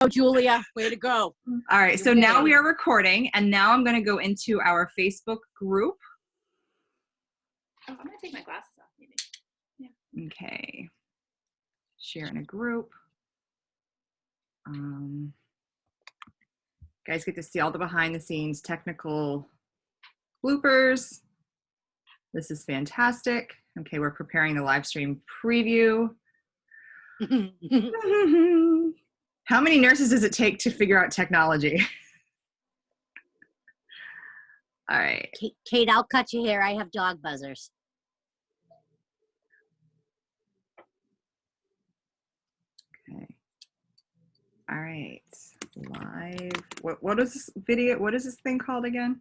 Oh, Julia, way to go. All right, so now we are recording, and now I'm going to go into our Facebook group. Oh, I'm going to take my glasses off, maybe. Yeah. Okay. Share in a group. Guys get to see all the behind the scenes technical bloopers. This is fantastic. Okay, we're preparing the live stream preview. How many nurses does it take to figure out technology? All right. Kate, I'll cut you here. I have dog buzzers. Okay. All right. Live. What is this video? What is this thing called again?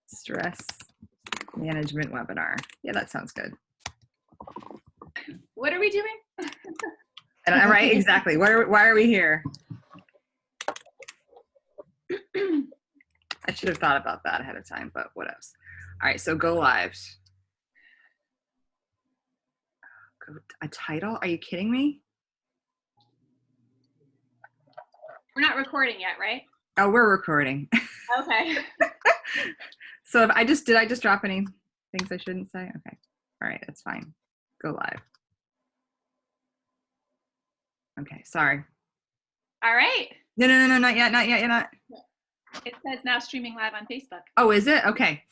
Stress management webinar. Yeah, that sounds good. What are we doing? And I'm right, exactly. Why are we here? I should have thought about that ahead of time, but what else? All right, so go live. A title? Are you kidding me? We're not recording yet, right? Oh, we're recording. Okay. So if did I just drop any things I shouldn't say? Okay. All right, that's fine. Go live. Okay, sorry. All right. No, not yet, you're not. It says now streaming live on Facebook. Oh, is it? Okay.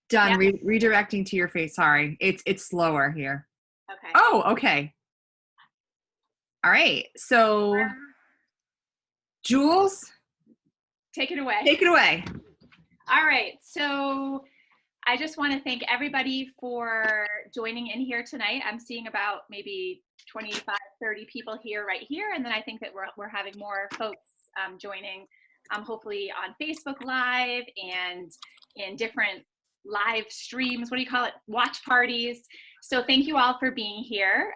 Done. Yeah. Redirecting to your face. Sorry. It's slower here. Okay. Oh, okay. All right. So, Jules, take it away. Take it away. All right. So I just want to thank everybody for joining in here tonight. I'm seeing about maybe 25, 30 people right here. And then I think that we're having more folks joining, hopefully on Facebook Live and in different live streams. What do you call it? Watch parties. So thank you all for being here.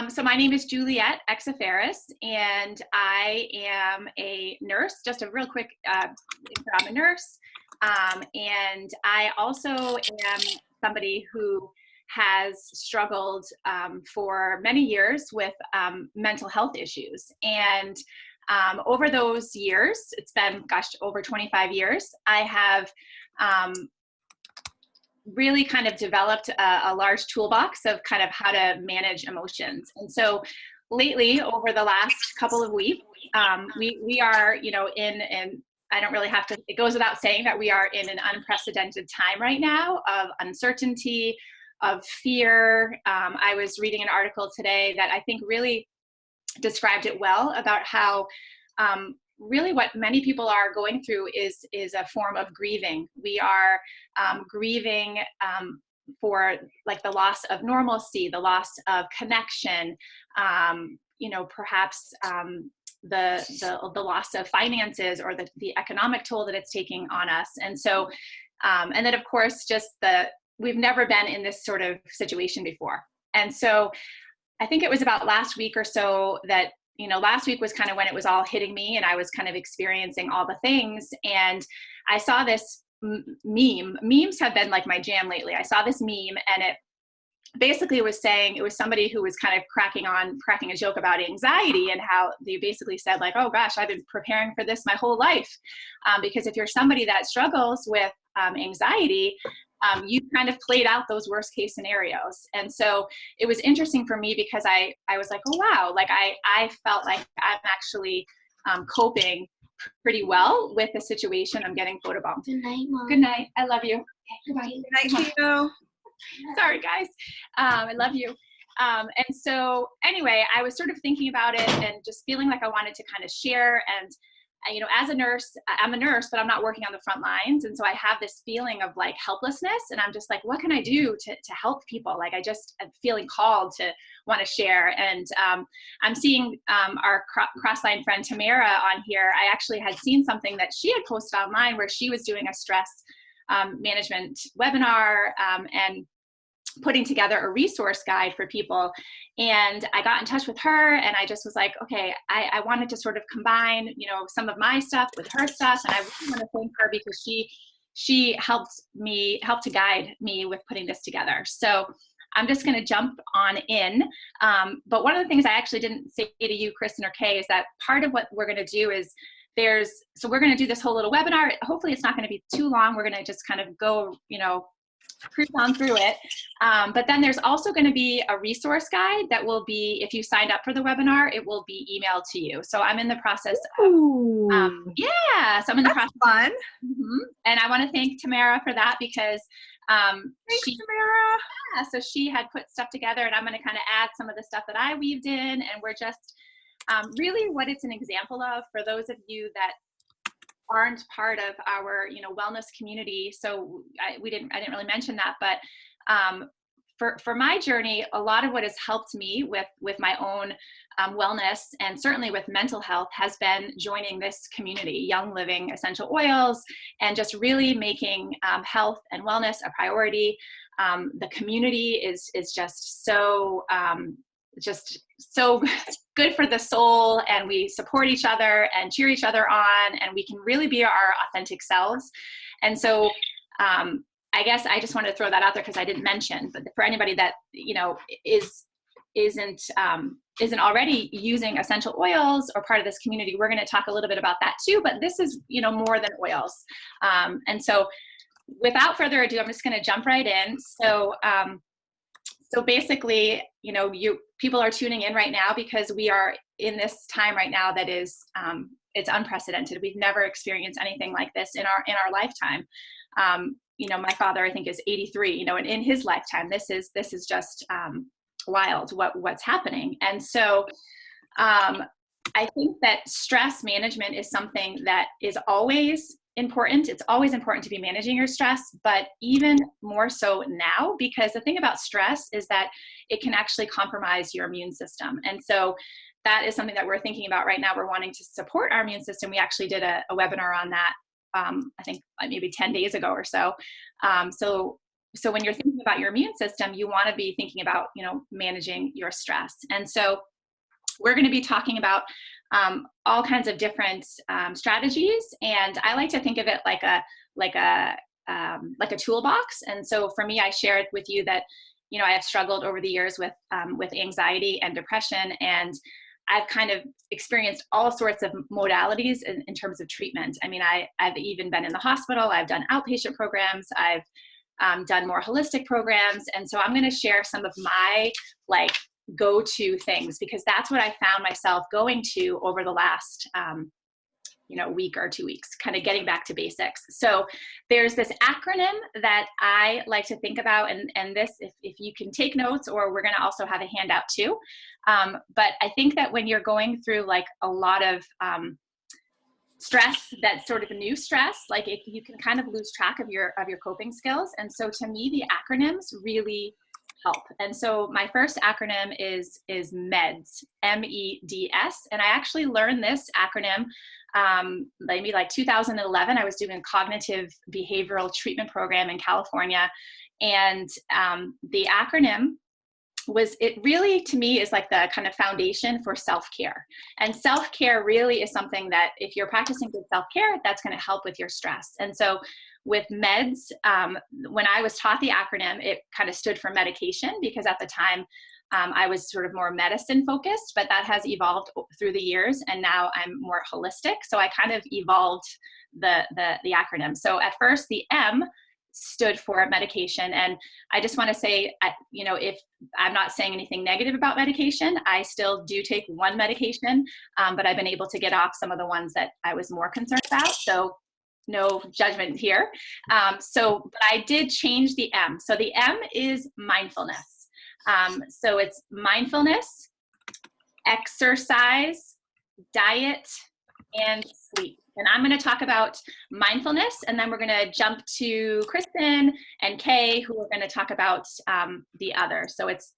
So my name is Juliet Exaferis, and I am a nurse. Just a real quick intro, I'm a nurse. And I also am somebody who has struggled for many years with mental health issues. And over those years, it's been, over 25 years, I have really kind of developed a large toolbox of kind of how to manage emotions. And so lately, over the last couple of weeks, we are, in I don't really have to, it goes without saying that we are in an unprecedented time right now of uncertainty, of fear. I was reading an article today that I think really described it well about how really what many people are going through is a form of grieving. We are grieving for like the loss of normalcy, the loss of connection, perhaps the loss of finances or the economic toll that it's taking on us. And so, and then of course, we've never been in this sort of situation before. And so I think it was about last week or so that, last week was kind of when it was all hitting me and I was kind of experiencing all the things. And I saw this meme. Memes have been like my jam lately. I saw this meme and it basically was saying, it was somebody who was kind of cracking a joke about anxiety and how they basically said like, oh gosh, I've been preparing for this my whole life. Because if you're somebody that struggles with anxiety, you kind of played out those worst case scenarios. And so it was interesting for me because I was like, oh wow, like I felt like I'm actually coping pretty well with the situation. I'm getting photobombed. Good night, Mom. Good night. I love you. Okay, goodbye. Good night to you. Sorry, guys. I love you. And so anyway, I was sort of thinking about it and just feeling like I wanted to kind of share. And, as a nurse, I'm a nurse, but I'm not working on the front lines. And so I have this feeling of like helplessness. And I'm just like, what can I do to help people? Like I'm feeling called to want to share. And I'm seeing our crossline friend Tamara on here. I actually had seen something that she had posted online where she was doing a stress management webinar and putting together a resource guide for people. And I got in touch with her and I just was like, okay, I wanted to sort of combine, some of my stuff with her stuff. And I really want to thank her because she helped to guide me with putting this together. So I'm just going to jump on in. But one of the things I actually didn't say to you, Kristen or Kay, is that part of what we're going to do is so we're going to do this whole little webinar. Hopefully it's not going to be too long. We're going to just kind of go, cruise on through it. But then there's also going to be a resource guide that will be, if you signed up for the webinar, it will be emailed to you. So I'm in the process of, so I'm in the process. Fun. And I want to thank Tamara for that, because Thanks, Tamara. Yeah, so she had put stuff together, and I'm going to kind of add some of the stuff that I weaved in, and we're just really what it's an example of for those of you that aren't part of our wellness community. So I didn't really mention that, but for my journey, a lot of what has helped me with my own wellness, and certainly with mental health, has been joining this community, Young Living Essential Oils, and just really making health and wellness a priority. The community is just so good for the soul, and we support each other and cheer each other on, and we can really be our authentic selves. And so I guess I just wanted to throw that out there because I didn't mention, but for anybody that isn't already using essential oils or part of this community, we're going to talk a little bit about that too. But this is more than oils. And so without further ado, I'm just going to jump right in. So basically, people are tuning in right now because we are in this time right now that is, it's unprecedented. We've never experienced anything like this in our lifetime. My father, I think, is 83, and in his lifetime, this is just wild what's happening. And so I think that stress management is something that is always important. It's always important to be managing your stress, but even more so now, because the thing about stress is that it can actually compromise your immune system. And so that is something that we're thinking about right now. We're wanting to support our immune system. We actually did a webinar on that, I think maybe 10 days ago or so. So when you're thinking about your immune system, you want to be thinking about, managing your stress. And so we're going to be talking about all kinds of different strategies, and I like to think of it like a toolbox. And so for me, I shared with you that I have struggled over the years with anxiety and depression, and I've kind of experienced all sorts of modalities in terms of treatment. I mean, I've even been in the hospital. I've done outpatient programs. I've done more holistic programs, and so I'm going to share some of my go-to things, because that's what I found myself going to over the last week or 2 weeks, kind of getting back to basics. So there's this acronym that I like to think about, and this, if you can take notes, or we're going to also have a handout too. But I think that when you're going through a lot of stress, that's sort of new stress, you can kind of lose track of your coping skills. And so to me, the acronyms really help. And so my first acronym is MEDS, MEDS. And I actually learned this acronym maybe 2011. I was doing a cognitive behavioral treatment program in California. And the acronym it really, to me, is like the kind of foundation for self-care. And self-care really is something that if you're practicing good self-care, that's going to help with your stress. And so with MEDS, when I was taught the acronym, it kind of stood for medication, because at the time I was sort of more medicine focused, but that has evolved through the years, and now I'm more holistic. So I kind of evolved the acronym. So at first, the M stood for medication. And I just want to say, if I'm not saying anything negative about medication, I still do take one medication, but I've been able to get off some of the ones that I was more concerned about. So no judgment here. But I did change the M. So the M is mindfulness. So it's mindfulness, exercise, diet, and sleep. And I'm going to talk about mindfulness, and then we're going to jump to Kristen and Kay, who are going to talk about the other. So it's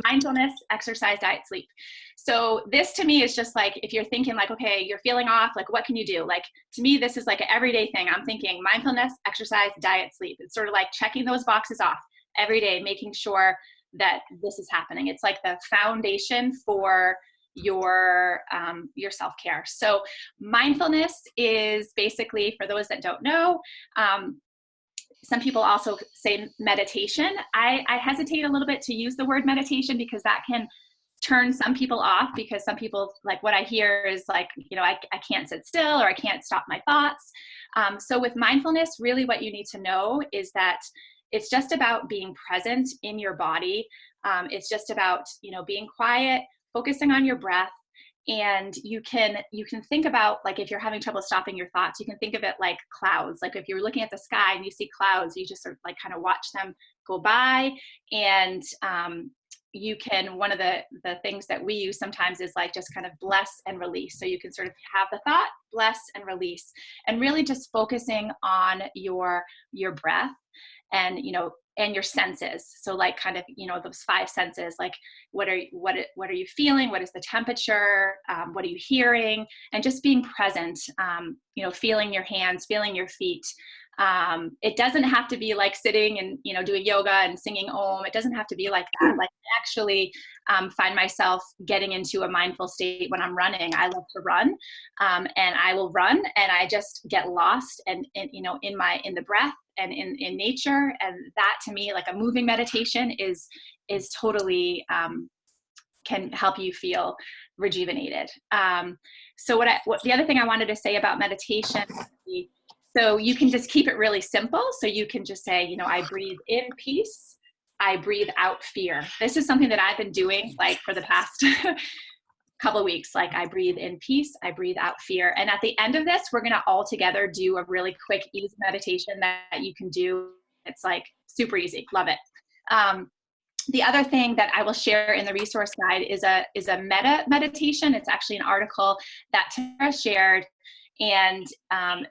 mindfulness, exercise, diet, sleep. So this to me is just if you're thinking okay, you're feeling off, what can you do? To me, this is an everyday thing. I'm thinking mindfulness, exercise, diet, sleep. It's sort of checking those boxes off every day, making sure that this is happening. It's the foundation for your self-care. So mindfulness is basically, for those that don't know, some people also say meditation. I hesitate a little bit to use the word meditation because that can turn some people off, because some people, like, what I hear is like, you know, I can't sit still, or I can't stop my thoughts. So with mindfulness, really what you need to know is that it's just about being present in your body. It's just about, you know, being quiet, focusing on your breath. And you can think about, like, if you're having trouble stopping your thoughts, you can think of it like clouds. Like if you're looking at the sky and you see clouds, you just sort of like kind of watch them go by. And you can, one of the things that we use sometimes is like just kind of bless and release. So you can sort of have the thought, bless and release, and really just focusing on your breath and, you know, and your senses. So like kind of, you know, those 5 senses, like what are you feeling? What is the temperature? What are you hearing? And just being present, you know, feeling your hands, feeling your feet. It doesn't have to be like sitting and, you know, doing yoga and singing Om. It doesn't have to be like that. Like I actually find myself getting into a mindful state when I'm running. I love to run, and I will run and I just get lost and you know, in the breath and in nature. And that to me, like a moving meditation is totally can help you feel rejuvenated. So what the other thing I wanted to say about meditation, so you can just keep it really simple. So you can just say, you know, I breathe in peace, I breathe out fear. This is something that I've been doing like for the past couple of weeks. Like I breathe in peace, I breathe out fear. And at the end of this, we're going to all together do a really quick, easy meditation that you can do. It's like super easy. Love it. The other thing that I will share in the resource guide is a metta meditation. It's actually an article that Tara shared, and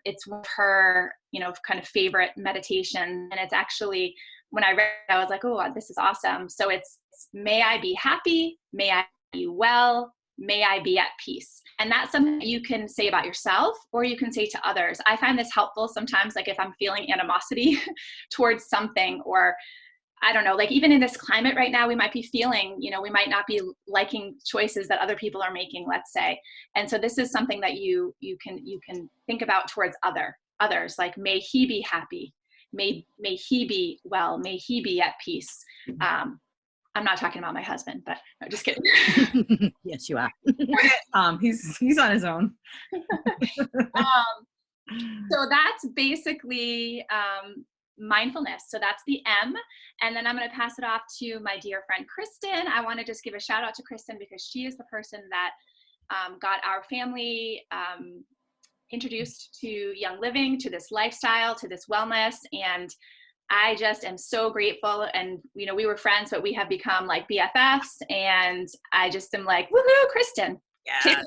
it's one of her, you know, kind of favorite meditation. And it's actually, when I read it, I was like, oh, this is awesome. So it's, may I be happy, may I be well, may I be at peace. And that's something that you can say about yourself, or you can say to others. I find this helpful sometimes, like if I'm feeling animosity towards something, or I don't know, like even in this climate right now, we might be feeling, you know, we might not be liking choices that other people are making, let's say. And so this is something that you can think about towards others, like may he be happy, may he be well, may he be at peace. I'm not talking about my husband, but no, just kidding. Yes, you are. He's on his own. So that's basically mindfulness. So that's the M. And then I'm going to pass it off to my dear friend, Kristen. I want to just give a shout out to Kristen because she is the person that got our family introduced to Young Living, to this lifestyle, to this wellness. And I just am so grateful. And, you know, we were friends, but we have become like BFFs. And I just am like, woohoo, Kristen. Yeah.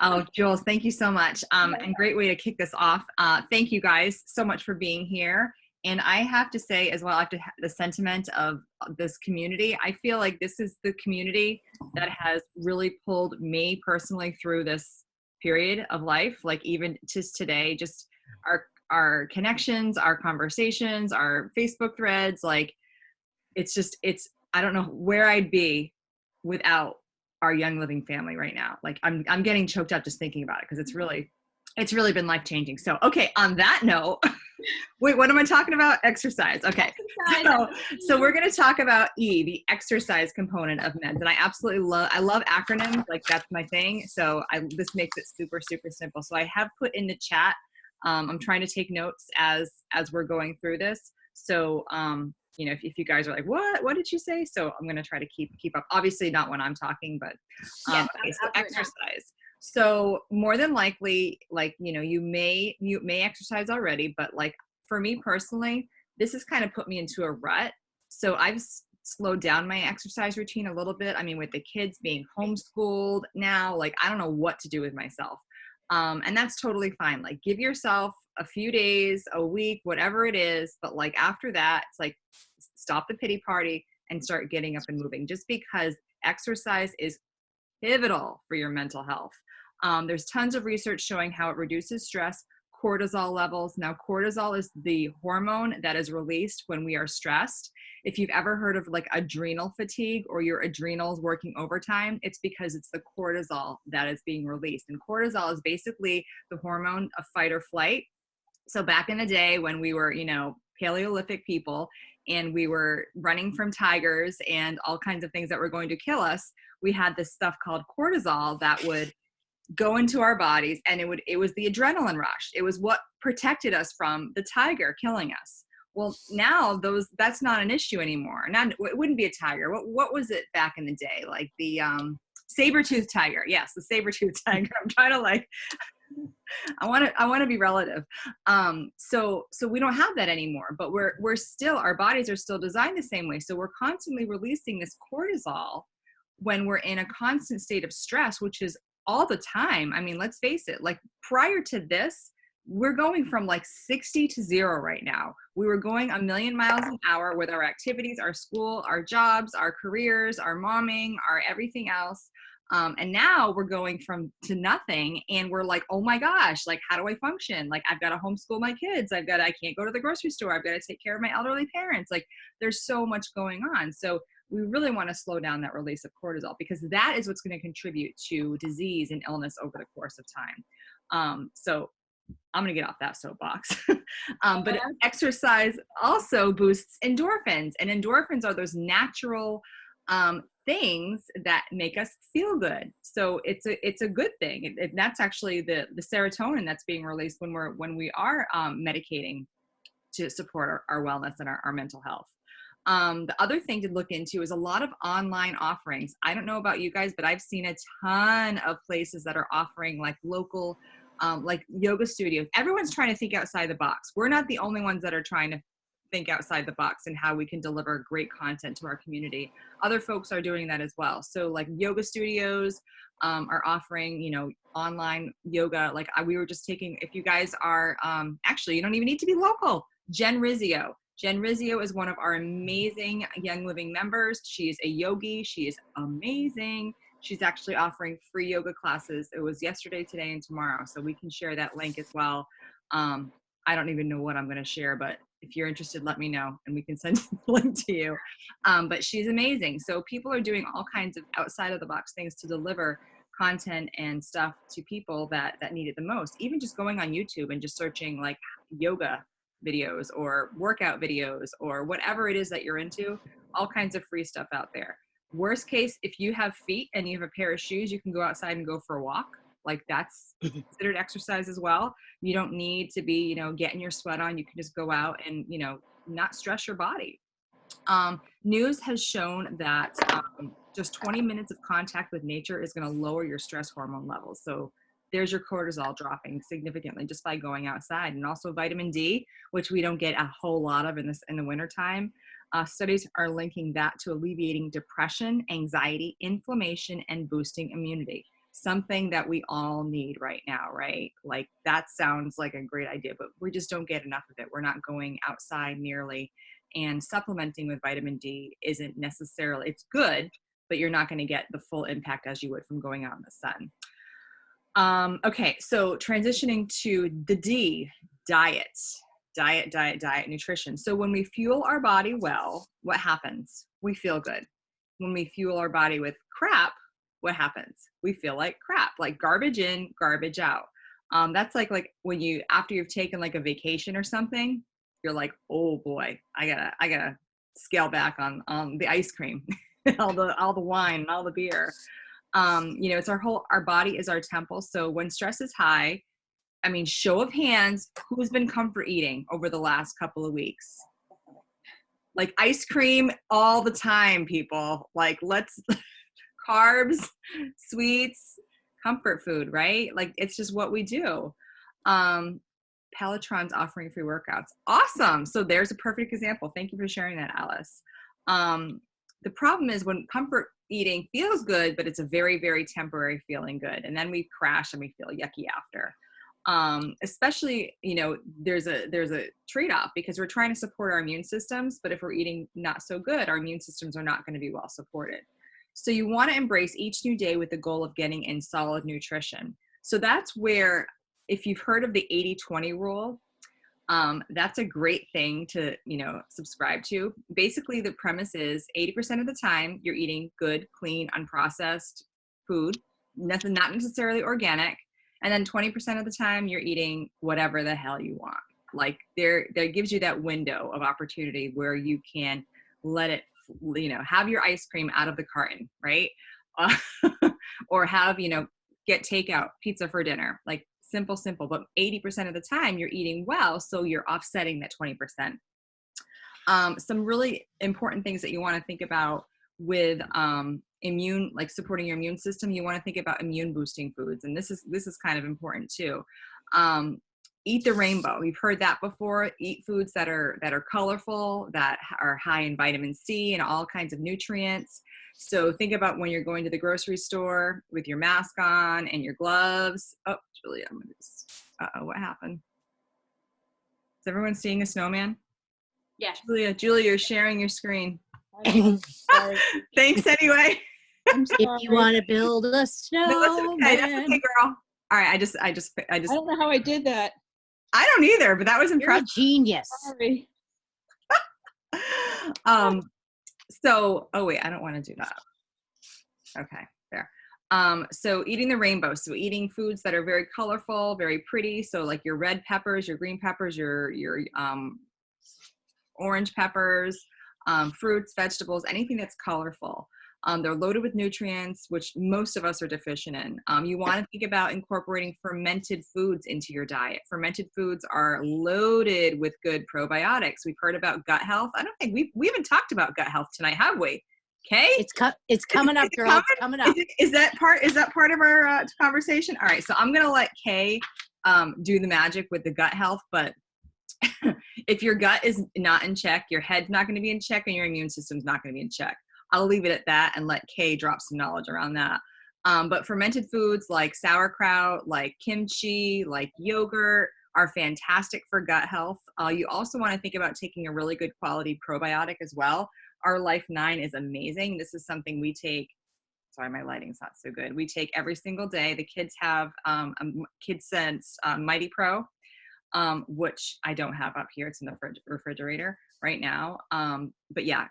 Oh, Jules, thank you so much. And great way to kick this off. Thank you guys so much for being here. And I have to say as well, after the sentiment of this community, I feel like this is the community that has really pulled me personally through this period of life. Like even just today, just our connections, our conversations, our Facebook threads, like it's I don't know where I'd be without our Young Living family right now. Like I'm getting choked up just thinking about it because it's really been life-changing. So, okay, on that note, wait, what am I talking about? Exercise. Okay. So we're going to talk about E, the exercise component of meds. And I absolutely love acronyms. Like that's my thing. So this makes it super, super simple. So I have put in the chat, I'm trying to take notes as we're going through this. So, you know, if you guys are like, what did you say? So I'm going to try to keep up. Obviously not when I'm talking, but okay, so exercise. So more than likely, like, you know, you may exercise already, but like for me personally, this has kind of put me into a rut. So I've slowed down my exercise routine a little bit. I mean, with the kids being homeschooled now, like, I don't know what to do with myself. And that's totally fine. Like give yourself a few days, a week, whatever it is. But like after that, it's like stop the pity party and start getting up and moving, just because exercise is pivotal for your mental health. There's tons of research showing how it reduces stress, cortisol levels. Now, cortisol is the hormone that is released when we are stressed. If you've ever heard of like adrenal fatigue or your adrenals working overtime, it's because it's the cortisol that is being released. And cortisol is basically the hormone of fight or flight. So back in the day when we were, Paleolithic people and we were running from tigers and all kinds of things that were going to kill us, we had this stuff called cortisol that would go into our bodies, and it was the adrenaline rush. It was what protected us from the tiger killing us. Well, now that's not an issue anymore. It wouldn't be a tiger. What was it back in the day? Like the saber-toothed tiger. Yes, the saber-toothed tiger. I'm trying to I want to be relative. So we don't have that anymore, but we're still, our bodies are still designed the same way. So we're constantly releasing this cortisol when we're in a constant state of stress, which is all the time. I mean, let's face it, like prior to this, we're going from like 60 to 0 right now. We were going a million miles an hour with our activities, our school, our jobs, our careers, our momming, our everything else. And now we're going to nothing, and we're like, oh my gosh, like, how do I function? Like, I've got to homeschool my kids. I can't go to the grocery store. I've got to take care of my elderly parents. Like, there's so much going on. So we really want to slow down that release of cortisol, because that is what's going to contribute to disease and illness over the course of time. So I'm going to get off that soapbox. But exercise also boosts endorphins, and endorphins are those natural things that make us feel good. So it's a good thing. That's actually the serotonin that's being released when we are medicating to support our wellness and our mental health. The other thing to look into is a lot of online offerings. I don't know about you guys, but I've seen a ton of places that are offering like local like yoga studios. Everyone's trying to think outside the box. We're not the only ones that are trying to think outside the box and how we can deliver great content to our community. Other folks are doing that as well. So like yoga studios are offering, online yoga. Like we were just taking, if you guys are, actually, you don't even need to be local. Jen Rizzio is one of our amazing Young Living members. She's a yogi. She is amazing. She's actually offering free yoga classes. It was yesterday, today, and tomorrow. So we can share that link as well. I don't even know what I'm going to share, but if you're interested, let me know and we can send the link to you. But she's amazing. So people are doing all kinds of outside of the box things to deliver content and stuff to people that need it the most. Even just going on YouTube and just searching like yoga videos or workout videos or whatever it is that you're into, all kinds of free stuff out there. Worst case, if you have feet and you have a pair of shoes, you can go outside and go for a walk. Like that's considered exercise as well. You don't need to be, getting your sweat on. You can just go out and, not stress your body. News has shown that just 20 minutes of contact with nature is going to lower your stress hormone levels. So there's your cortisol dropping significantly just by going outside. And also vitamin D, which we don't get a whole lot of in the wintertime. Studies are linking that to alleviating depression, anxiety, inflammation, and boosting immunity. Something that we all need right now, right? Like that sounds like a great idea, but we just don't get enough of it. We're not going outside nearly, and supplementing with vitamin D isn't necessarily, it's good, but you're not going to get the full impact as you would from going out in the sun. Okay, so transitioning to the D, diet, nutrition. So when we fuel our body well, what happens? We feel good. When we fuel our body with crap, what happens? We feel like crap, like garbage in, garbage out. That's like when after you've taken like a vacation or something, you're like, oh boy, I gotta scale back on the ice cream, all the wine and all the beer. It's our body is our temple. So when stress is high, I mean, show of hands, who's been comfort eating over the last couple of weeks? Like ice cream all the time, people. Like let's carbs, sweets, comfort food, right? Like it's just what we do. Pelotron's offering free workouts. Awesome. So there's a perfect example. Thank you for sharing that, Alice. The problem is when comfort eating feels good, but it's a very, very temporary feeling good. And then we crash and we feel yucky after. Especially, there's a trade-off because we're trying to support our immune systems, but if we're eating not so good, our immune systems are not going to be well supported. So you want to embrace each new day with the goal of getting in solid nutrition. So that's where, if you've heard of the 80-20 rule, that's a great thing to, subscribe to. Basically, the premise is 80% of the time you're eating good, clean, unprocessed food, not necessarily organic. And then 20% of the time you're eating whatever the hell you want. Like there gives you that window of opportunity where you can let it, have your ice cream out of the carton, right? Uh, or have, get takeout pizza for dinner, like simple, but 80% of the time you're eating well. So you're offsetting that 20%. Some really important things that you want to think about with like supporting your immune system, you want to think about immune boosting foods. And this is kind of important too. Eat the rainbow. We've heard that before. Eat foods that are colorful, that are high in vitamin C and all kinds of nutrients. So think about when you're going to the grocery store with your mask on and your gloves. Oh, Julia, I'm gonna just, what happened? Is everyone seeing a snowman? Yes. Julia, you're sharing your screen. I'm sorry. Thanks anyway. I'm sorry. If you want to build a No, that's okay. That's snowman, okay, girl. All right, I don't know how I did that. I don't either, but that was you're a impressive. genius. Sorry. So, oh wait, I don't want to do that. Okay, there. So eating the rainbow. So eating foods that are very colorful, very pretty. So like your red peppers, your green peppers, your orange peppers, fruits, vegetables, anything that's colorful. They're loaded with nutrients, which most of us are deficient in. You want to think about incorporating fermented foods into your diet. Fermented foods are loaded with good probiotics. We've heard about gut health. I don't think we haven't talked about gut health tonight, have we? Okay. It's coming up, girl. It's coming up. Is that part of our conversation? All right. So I'm going to let Kay do the magic with the gut health, but if your gut is not in check, your head's not going to be in check and your immune system's not going to be in check. I'll leave it at that and let Kay drop some knowledge around that. But fermented foods like sauerkraut, like kimchi, like yogurt are fantastic for gut health. You also want to think about taking a really good quality probiotic as well. Our Life 9 is amazing. This is something we take. Sorry, my lighting's not so good. We take every single day. The kids have Kids Sense Mighty Pro, which I don't have up here. It's in the refrigerator right now. But yeah,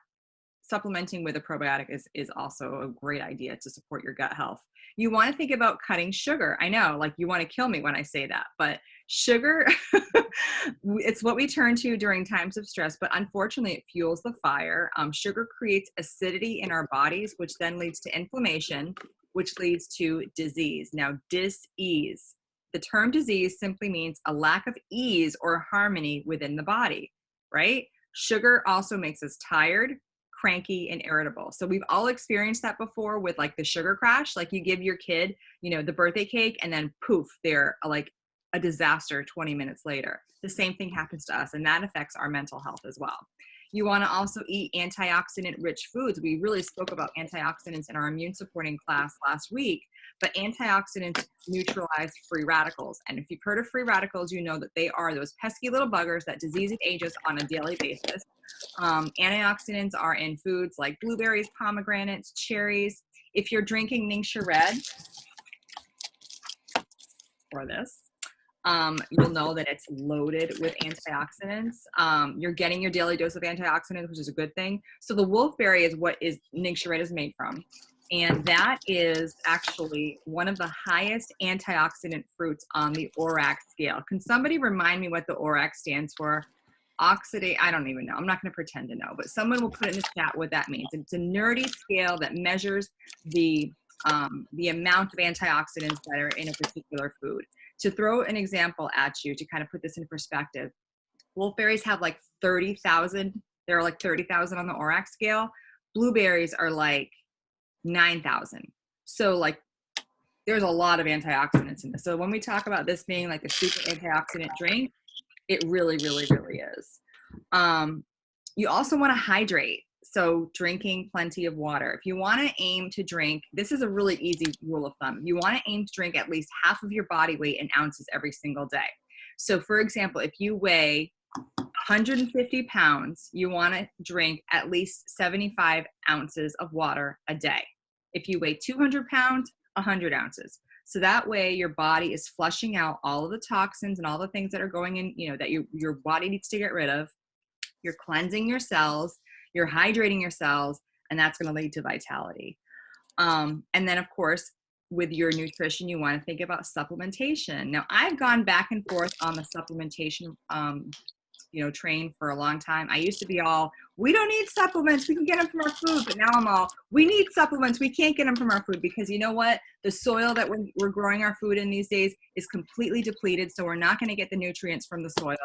supplementing with a probiotic is also a great idea to support your gut health. You want to think about cutting sugar. I know, like, you want to kill me when I say that, but sugar, it's what we turn to during times of stress, but unfortunately it fuels the fire. Sugar creates acidity in our bodies, which then leads to inflammation, which leads to disease. Now, dis-ease. The term disease simply means a lack of ease or harmony within the body, right? Sugar also makes us tired, cranky, and irritable. So we've all experienced that before with like the sugar crash. Like you give your kid, the birthday cake, and then poof, they're like a disaster 20 minutes later. The same thing happens to us, and that affects our mental health as well. You want to also eat antioxidant-rich foods. We really spoke about antioxidants in our immune supporting class last week, but antioxidants neutralize free radicals. And if you've heard of free radicals, you know that they are those pesky little buggers that disease ages on a daily basis. Antioxidants are in foods like blueberries, pomegranates, cherries. If you're drinking Ningxia Red, or this, you'll know that it's loaded with antioxidants. You're getting your daily dose of antioxidants, which is a good thing. So the wolfberry is what Ningxia Red is made from. And that is actually one of the highest antioxidant fruits on the ORAC scale. Can somebody remind me what the ORAC stands for? Oxidate, I don't even know. I'm not going to pretend to know, but someone will put in the chat what that means. It's a nerdy scale that measures the amount of antioxidants that are in a particular food. To throw an example at you to kind of put this in perspective, wolfberries have like 30,000. There are like 30,000 on the ORAC scale. Blueberries are like 9,000. So like there's a lot of antioxidants in this. So when we talk about this being like a super antioxidant drink, it really, really, really is. You also want to hydrate. So drinking plenty of water. If you want to aim to drink, this is a really easy rule of thumb. You want to aim to drink at least half of your body weight in ounces every single day. So for example, if you weigh 150 pounds, you want to drink at least 75 ounces of water a day. If you weigh 200 pounds, 100 ounces. So that way your body is flushing out all of the toxins and all the things that are going in, that your body needs to get rid of. You're cleansing your cells, you're hydrating your cells, and that's going to lead to vitality. And then of course, with your nutrition, you want to think about supplementation. Now, I've gone back and forth on the supplementation, train for a long time. I used to be all, we don't need supplements, we can get them from our food. But now I'm all, we need supplements, we can't get them from our food, because you know what? The soil that we're growing our food in these days is completely depleted. So we're not going to get the nutrients from the soil.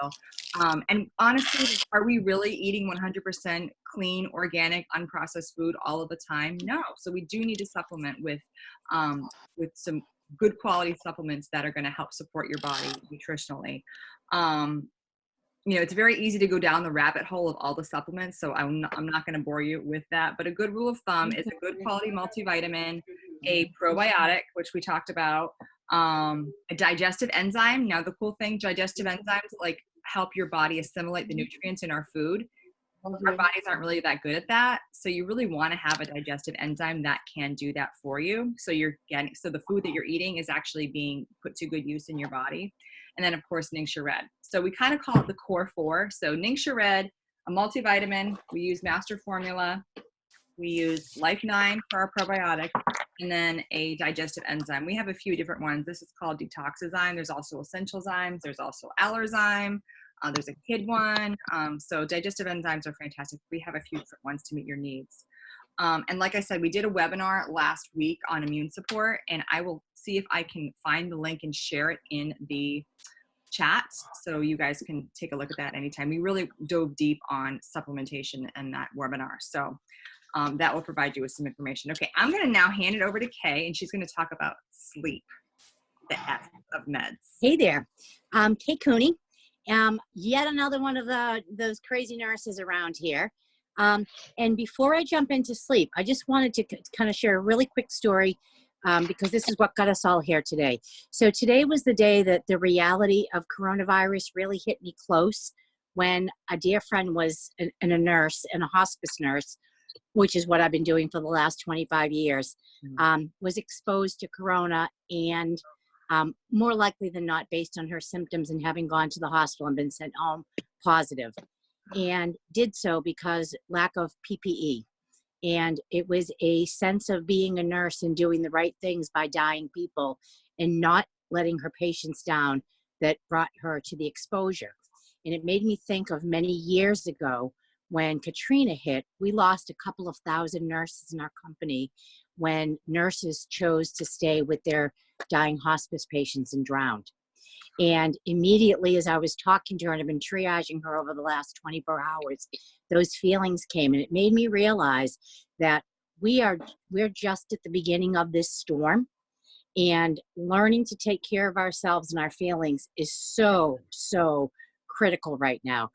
And honestly, are we really eating 100% clean, organic, unprocessed food all of the time? No. So we do need to supplement with some good quality supplements that are going to help support your body nutritionally. It's very easy to go down the rabbit hole of all the supplements, so I'm not going to bore you with that. But a good rule of thumb is a good quality multivitamin, a probiotic, which we talked about, a digestive enzyme. Now, the cool thing, digestive enzymes like help your body assimilate the nutrients in our food. Our bodies aren't really that good at that, so you really want to have a digestive enzyme that can do that for you. So the food that you're eating is actually being put to good use in your body. And then, of course, Ningxia Red. So we kind of call it the core four. So Ningxia Red, a multivitamin. We use Master Formula. We use Life 9 for our probiotic, and then a digestive enzyme. We have a few different ones. This is called Detoxazyme. There's also Essentialzymes. There's also Allerzyme. There's a kid one. So digestive enzymes are fantastic. We have a few different ones to meet your needs. And like I said, we did a webinar last week on immune support, and I will see if I can find the link and share it in the chat so you guys can take a look at that anytime. We really dove deep on supplementation in that webinar. So that will provide you with some information. Okay, I'm going to now hand it over to Kay, and she's going to talk about sleep, the F of meds. Hey there. Kay Cooney. Yet another one of those crazy nurses around here. And before I jump into sleep, I just wanted to kind of share a really quick story because this is what got us all here today. So today was the day that the reality of coronavirus really hit me close, when a dear friend was a nurse and a hospice nurse, which is what I've been doing for the last 25 years, was exposed to corona, and more likely than not, based on her symptoms and having gone to the hospital and been sent home positive, and did so because lack of PPE. And it was a sense of being a nurse and doing the right things by dying people and not letting her patients down that brought her to the exposure. And it made me think of many years ago when Katrina hit. We lost a couple of thousand nurses in our company when nurses chose to stay with their dying hospice patients and drowned. And immediately as I was talking to her, and I've been triaging her over the last 24 hours, those feelings came, and it made me realize that we're just at the beginning of this storm, and learning to take care of ourselves and our feelings is so critical right now.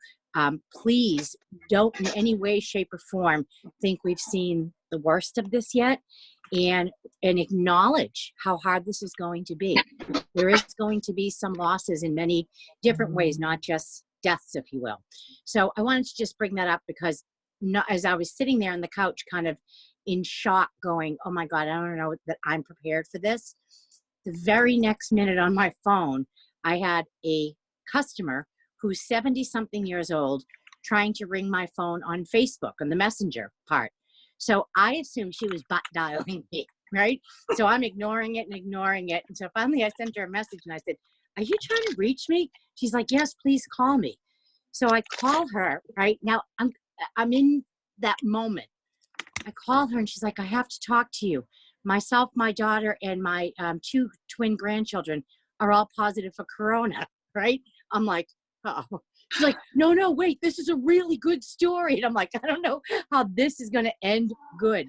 Please don't in any way, shape, or form think we've seen the worst of this yet, and acknowledge how hard this is going to be. There is going to be some losses in many different ways, not just deaths, if you will. So I wanted to just bring that up because as I was sitting there on the couch kind of in shock going, oh my God, I don't know that I'm prepared for this. The very next minute on my phone, I had a customer who's 70-something years old trying to ring my phone on Facebook, on the messenger part. So I assumed she was butt dialing me, right? So I'm ignoring it. And so finally I sent her a message and I said, are you trying to reach me? She's like, yes, please call me. So I call her, right? Now I'm in that moment. I call her and she's like, I have to talk to you. Myself, my daughter, and my 2 twin grandchildren are all positive for corona, right? I'm like, oh. She's like, no, wait, this is a really good story. And I'm like, I don't know how this is going to end good.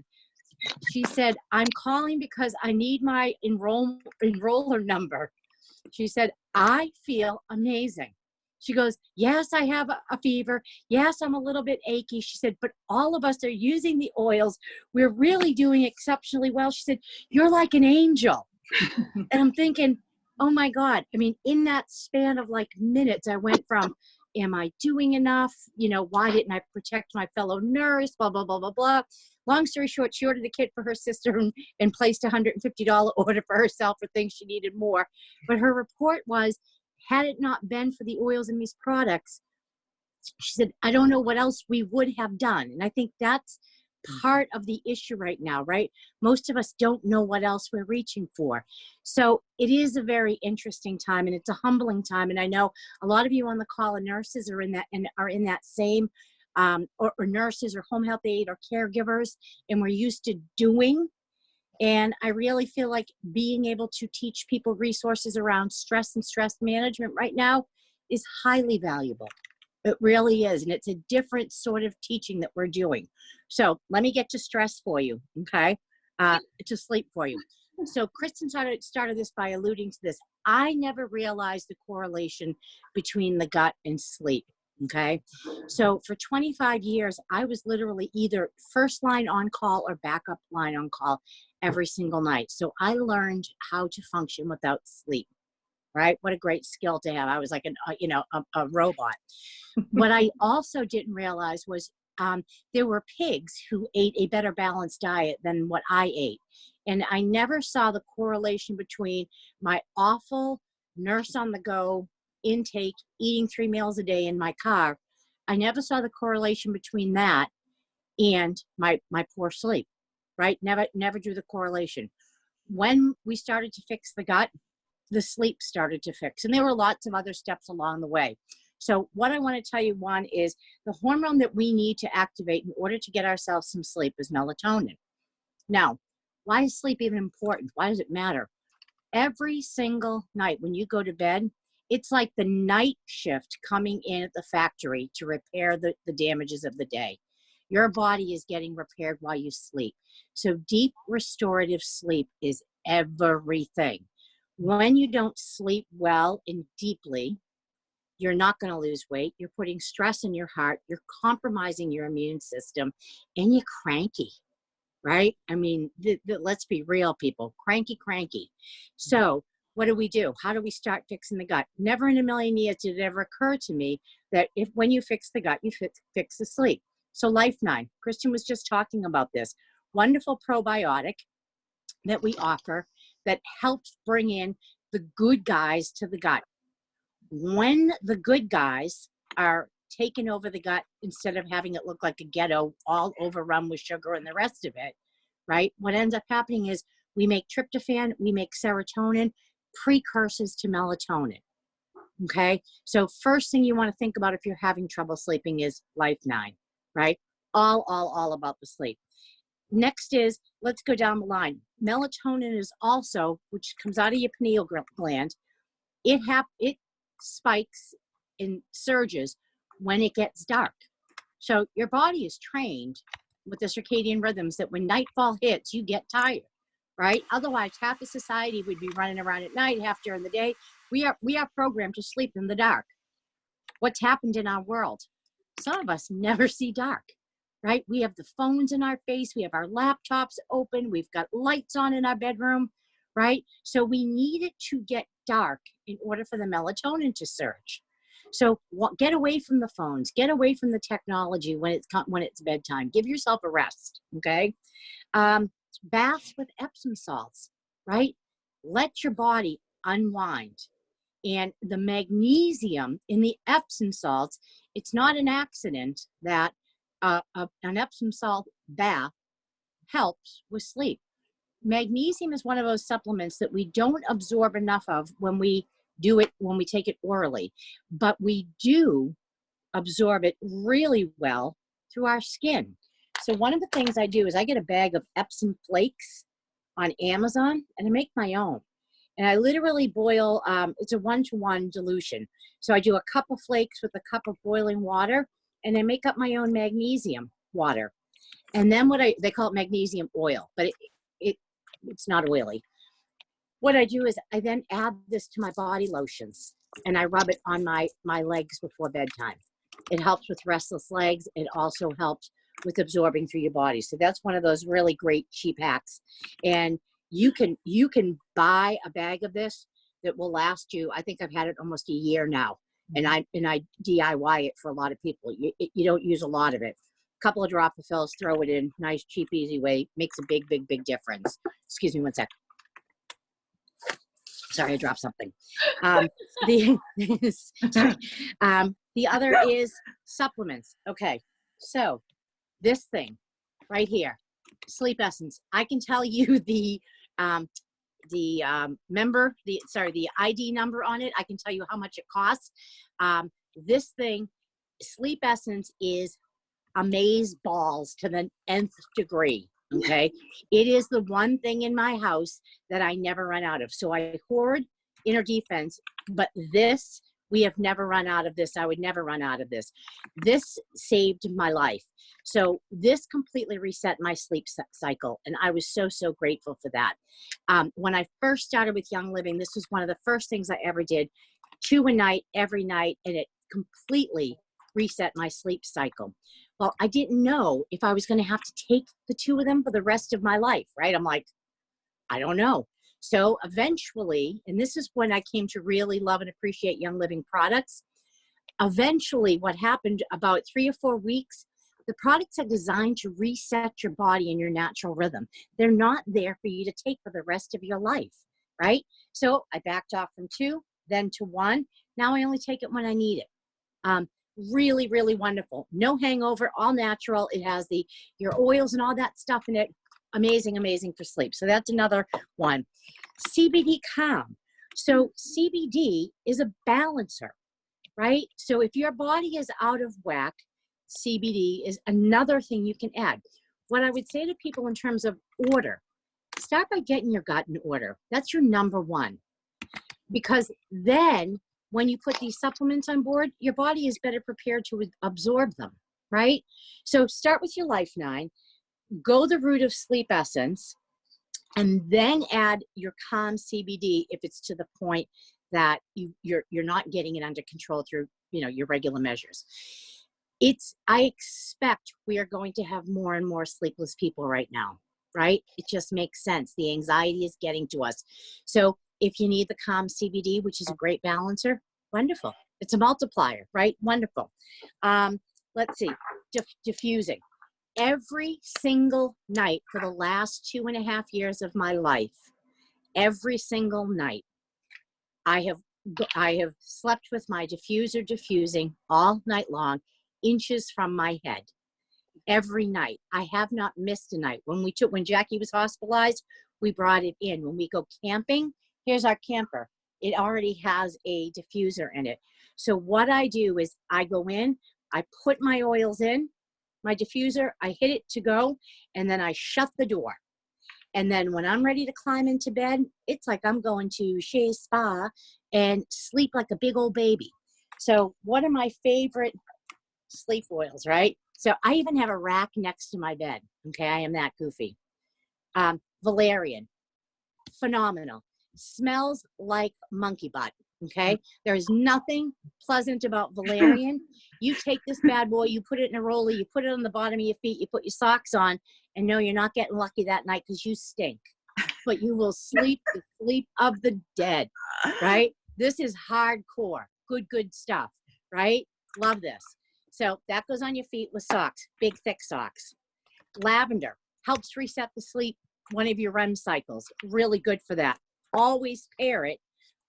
She said, I'm calling because I need my enroller number. She said, I feel amazing. She goes, yes, I have a fever. Yes, I'm a little bit achy. She said, but all of us are using the oils. We're really doing exceptionally well. She said, you're like an angel. And I'm thinking, oh my God. I mean, in that span of like minutes, I went from, am I doing enough? Why didn't I protect my fellow nurse? Blah, blah, blah, blah, blah. Long story short, she ordered a kit for her sister and placed a $150 order for herself for things she needed more. But her report was, had it not been for the oils in these products, she said, I don't know what else we would have done. And I think that's part of the issue right now, right? Most of us don't know what else we're reaching for. So it is a very interesting time, and it's a humbling time. And I know a lot of you on the call and nurses are in that same, or nurses or home health aide or caregivers, and we're used to doing. And I really feel like being able to teach people resources around stress and stress management right now is highly valuable. It really is. And it's a different sort of teaching that we're doing. So let me get to stress for you, okay? To sleep for you. So Kristen started this by alluding to this. I never realized the correlation between the gut and sleep, okay? So for 25 years, I was literally either first line on call or backup line on call every single night. So I learned how to function without sleep, right? What a great skill to have. I was like a robot. What I also didn't realize was there were pigs who ate a better balanced diet than what I ate. And I never saw the correlation between my awful nurse on the go intake, eating 3 meals a day in my car. I never saw the correlation between that and my poor sleep, right? Never drew the correlation. When we started to fix the gut, the sleep started to fix. And there were lots of other steps along the way. So what I want to tell you, one, is the hormone that we need to activate in order to get ourselves some sleep is melatonin. Now, why is sleep even important? Why does it matter? Every single night when you go to bed, it's like the night shift coming in at the factory to repair the damages of the day. Your body is getting repaired while you sleep. So deep restorative sleep is everything. When you don't sleep well and deeply, you're not going to lose weight. You're putting stress in your heart. You're compromising your immune system, and you're cranky, right? I mean, let's be real, people. Cranky. So what do? How do we start fixing the gut? Never in a million years did it ever occur to me that when you fix the gut, you fix the sleep. So Life9, Christian was just talking about this wonderful probiotic that we offer that helps bring in the good guys to the gut. When the good guys are taking over the gut, instead of having it look like a ghetto all overrun with sugar and the rest of it, right? What ends up happening is we make tryptophan, we make serotonin, precursors to melatonin. Okay. So first thing you want to think about if you're having trouble sleeping is Life9, right? All about the sleep. Next is, let's go down the line. Melatonin is also, which comes out of your pineal gland. It spikes and surges when it gets dark. So your body is trained with the circadian rhythms that when nightfall hits, you get tired, right? Otherwise, half of society would be running around at night, half during the day. We are programmed to sleep in the dark. What's happened in our world? Some of us never see dark, right? We have the phones in our face. We have our laptops open. We've got lights on in our bedroom, right? So we need it to get dark in order for the melatonin to surge. So get away from the phones, get away from the technology when it's bedtime. Give yourself a rest, okay? Baths with Epsom salts, right? Let your body unwind. And the magnesium in the Epsom salts, it's not an accident that an Epsom salt bath helps with sleep. Magnesium is one of those supplements that we don't absorb enough of when we take it orally, but we do absorb it really well through our skin. So one of the things I do is I get a bag of Epsom flakes on Amazon and I make my own. And I literally boil, it's a 1-to-1 dilution. So I do a cup of flakes with a cup of boiling water, and I make up my own magnesium water. And then they call it magnesium oil, but it's not oily. What I do is I then add this to my body lotions, and I rub it on my legs before bedtime. It helps with restless legs. It also helps with absorbing through your body. So that's one of those really great cheap hacks. And you can buy a bag of this that will last you. I think I've had it almost a year now, and I DIY it for a lot of people. You don't use a lot of it. A couple of drop of fills, throw it in, nice, cheap, easy way, makes a big difference. Excuse me one sec. Sorry, I dropped something. The other is supplements. Okay, so this thing, right here, Sleep Essence. I can tell you the ID number on it. I can tell you how much it costs. This thing, Sleep Essence, is amaze balls to the nth degree. Okay. It is the one thing in my house that I never run out of. So I hoard Inner Defense, but this, we have never run out of this. I would never run out of this. This saved my life. So this completely reset my sleep cycle. And I was so, so grateful for that. When I first started with Young Living, this was one of the first things I ever did. 2 a night, every night, and it completely reset my sleep cycle. Well, I didn't know if I was going to have to take the 2 of them for the rest of my life, right? I'm like, I don't know. So eventually, and this is when I came to really love and appreciate Young Living products. Eventually, what happened about 3 or 4 weeks, the products are designed to reset your body and your natural rhythm. They're not there for you to take for the rest of your life, right? So I backed off from 2, then to 1. Now I only take it when I need it. Really, really wonderful. No hangover, all natural. It has your oils and all that stuff in it. Amazing, amazing for sleep. So that's another one. CBD Calm. So CBD is a balancer, right? So if your body is out of whack, CBD is another thing you can add. What I would say to people in terms of order, start by getting your gut in order. That's your number one. Because then when you put these supplements on board, your body is better prepared to absorb them, right? So start with your Life 9, go the route of Sleep Essence, and then add your Calm CBD if it's to the point that you're not getting it under control through your regular measures. I expect we are going to have more and more sleepless people right now, right? It just makes sense. The anxiety is getting to us. So if you need the Calm CBD, which is a great balancer, wonderful. It's a multiplier, right? Wonderful. Let's see, diffusing. Every single night for the last 2.5 years of my life, every single night, I have slept with my diffuser diffusing all night long, inches from my head. Every night. I have not missed a night. When Jackie was hospitalized, we brought it in. When we go camping, here's our camper. It already has a diffuser in it. So what I do is I go in, I put my oils in, my diffuser, I hit it to go, and then I shut the door. And then when I'm ready to climb into bed, it's like I'm going to Shea Spa and sleep like a big old baby. So one of my favorite sleep oils, right? So I even have a rack next to my bed. Okay, I am that goofy. Valerian, phenomenal. Smells like monkey butt. Okay, there is nothing pleasant about valerian. You take this bad boy, you put it in a roller, you put it on the bottom of your feet, you put your socks on, and no, you're not getting lucky that night because you stink. But you will sleep the sleep of the dead, right? This is hardcore, good stuff, right? Love this. So that goes on your feet with socks, big thick socks. Lavender helps reset the sleep, one of your REM cycles. Really good for that. Always pair it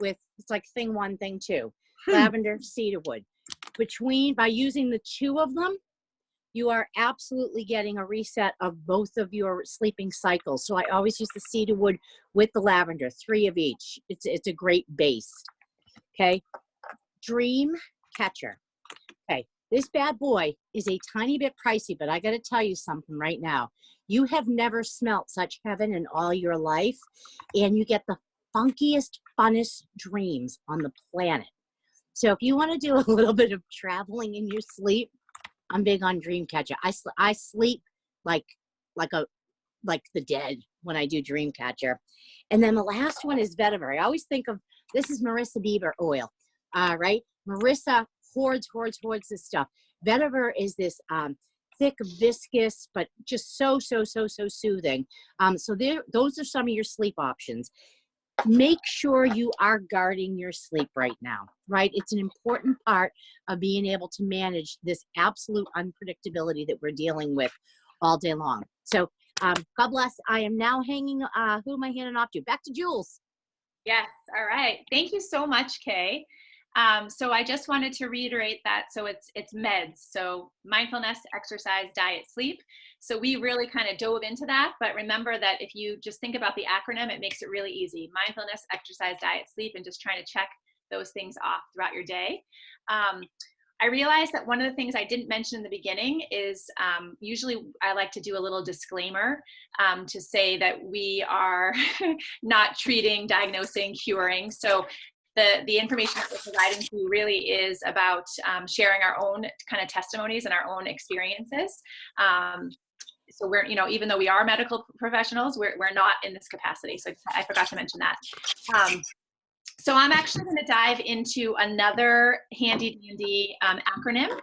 with, it's like thing 1, thing 2. Lavender, cedarwood. By using the 2 of them, you are absolutely getting a reset of both of your sleeping cycles. So I always use the cedarwood with the lavender, 3 of each. It's a great base. Okay. Dream Catcher. Okay. This bad boy is a tiny bit pricey, but I got to tell you something right now. You have never smelt such heaven in all your life, and you get the funkiest, funnest dreams on the planet. So if you want to do a little bit of traveling in your sleep, I'm big on Dreamcatcher. I sleep like the dead when I do Dreamcatcher. And then the last one is vetiver. I always think of, this is Marissa Bieber oil, right? Marissa hoards this stuff. Vetiver is this thick, viscous, but just so soothing. So those are some of your sleep options. Make sure you are guarding your sleep right now, right? It's an important part of being able to manage this absolute unpredictability that we're dealing with all day long. So God bless. I am now hanging, who am I handing off to? Back to Jules. Yes. All right. Thank you so much, Kay. So I just wanted to reiterate that. So it's meds. So mindfulness, exercise, diet, sleep. So we really kind of dove into that. But remember that if you just think about the acronym, it makes it really easy. Mindfulness, exercise, diet, sleep, and just trying to check those things off throughout your day. I realized that one of the things I didn't mention in the beginning is usually I like to do a little disclaimer to say that we are not treating, diagnosing, curing. So the information that we're providing to you really is about sharing our own kind of testimonies and our own experiences. So we're, even though we are medical professionals, we're not in this capacity. So I forgot to mention that. So I'm actually going to dive into another handy dandy acronym.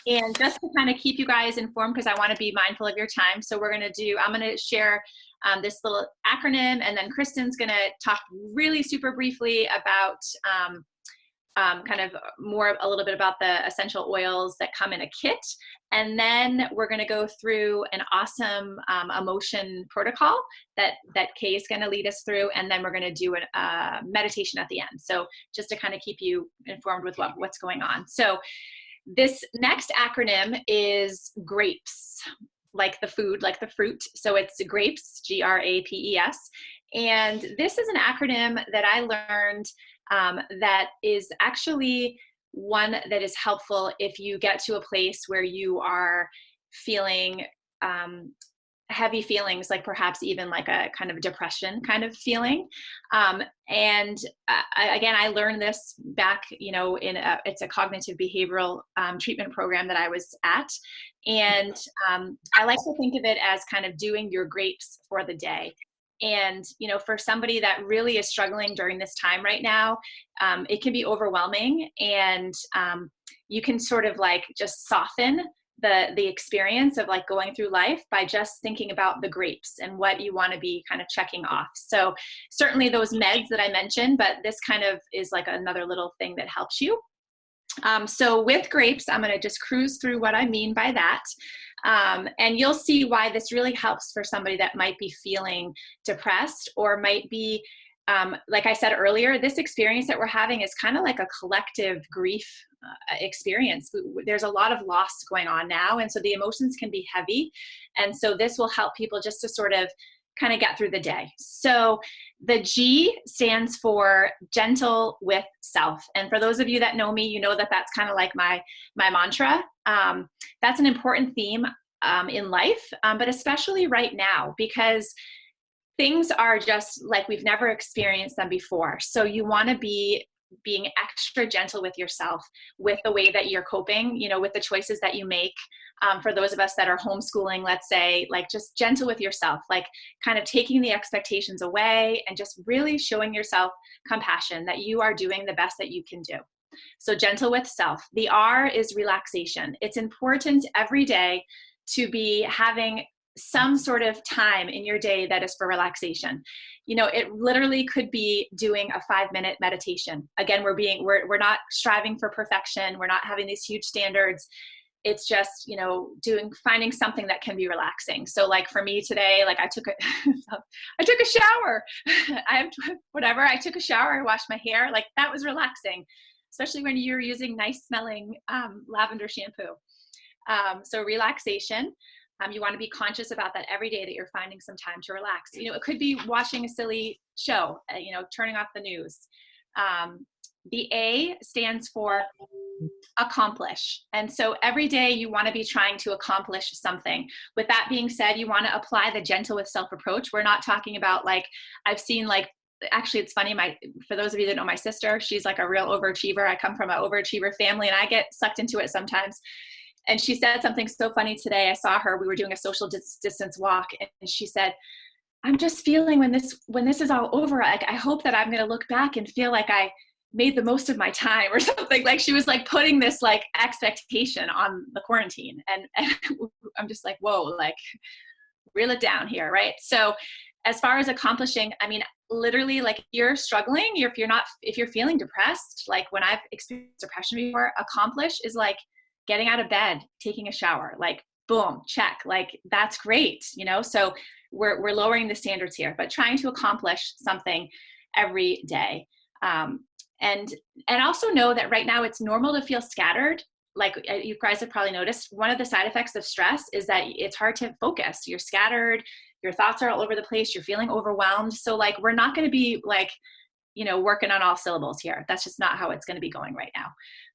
And just to kind of keep you guys informed, because I want to be mindful of your time. So I'm going to share this little acronym, and then Kristen's going to talk really super briefly about kind of a little bit about the essential oils that come in a kit. And then we're going to go through an awesome emotion protocol that Kay is going to lead us through. And then we're going to do a meditation at the end. So just to kind of keep you informed with what's going on. So this next acronym is GRAPES, like the food, like the fruit. So it's GRAPES, GRAPES. And this is an acronym that I learned that is actually one that is helpful if you get to a place where you are feeling heavy feelings, like perhaps even like a kind of depression kind of feeling. Again, I learned this back, it's a cognitive behavioral treatment program that I was at. And I like to think of it as kind of doing your grapes for the day. And, for somebody that really is struggling during this time right now, it can be overwhelming, and you can sort of like just soften the experience of like going through life by just thinking about the grapes and what you want to be kind of checking off. So certainly those meds that I mentioned, but this kind of is like another little thing that helps you. So with grapes, I'm going to just cruise through what I mean by that. And you'll see why this really helps for somebody that might be feeling depressed or might be, like I said earlier, this experience that we're having is kind of like a collective grief experience. There's a lot of loss going on now. And so the emotions can be heavy. And so this will help people just to sort of kind of get through the day. So the G stands for gentle with self. And for those of you that know me, you know that that's kind of like my mantra. That's an important theme in life, but especially right now, because things are just like we've never experienced them before. So you want to be being extra gentle with yourself, with the way that you're coping, with the choices that you make. For those of us that are homeschooling, let's say, like just gentle with yourself, like kind of taking the expectations away and just really showing yourself compassion that you are doing the best that you can do. So gentle with self. The R is relaxation. It's important every day to be having some sort of time in your day that is for relaxation. It literally could be doing a 5-minute meditation. Again, we're not striving for perfection. We're not having these huge standards. It's just, finding something that can be relaxing. So like for me today, like I took a shower. I took a shower, I washed my hair. Like that was relaxing, especially when you're using nice smelling lavender shampoo. So relaxation. You want to be conscious about that every day that you're finding some time to relax. It could be watching a silly show, turning off the news. The A stands for accomplish. And so every day you want to be trying to accomplish something. With that being said, you want to apply the gentle with self approach. We're not talking about I've seen actually it's funny, for those of you that know my sister, she's like a real overachiever. I come from an overachiever family and I get sucked into it sometimes. And she said something so funny today. I saw her, we were doing a social distance walk, and she said, I'm just feeling when this is all over, I hope that I'm going to look back and feel like I made the most of my time or something. Like she was like putting this like expectation on the quarantine. And I'm just like, whoa, like reel it down here. Right. So as far as accomplishing, I mean, literally like if you're struggling, if you're feeling depressed, like when I've experienced depression before, accomplish is like getting out of bed, taking a shower, like boom, check, like that's great. So we're lowering the standards here, but trying to accomplish something every day. And also know that right now it's normal to feel scattered. Like you guys have probably noticed, one of the side effects of stress is that it's hard to focus. You're scattered, your thoughts are all over the place, you're feeling overwhelmed. So like, we're not going to be like, working on all syllables here. That's just not how it's going to be going right now.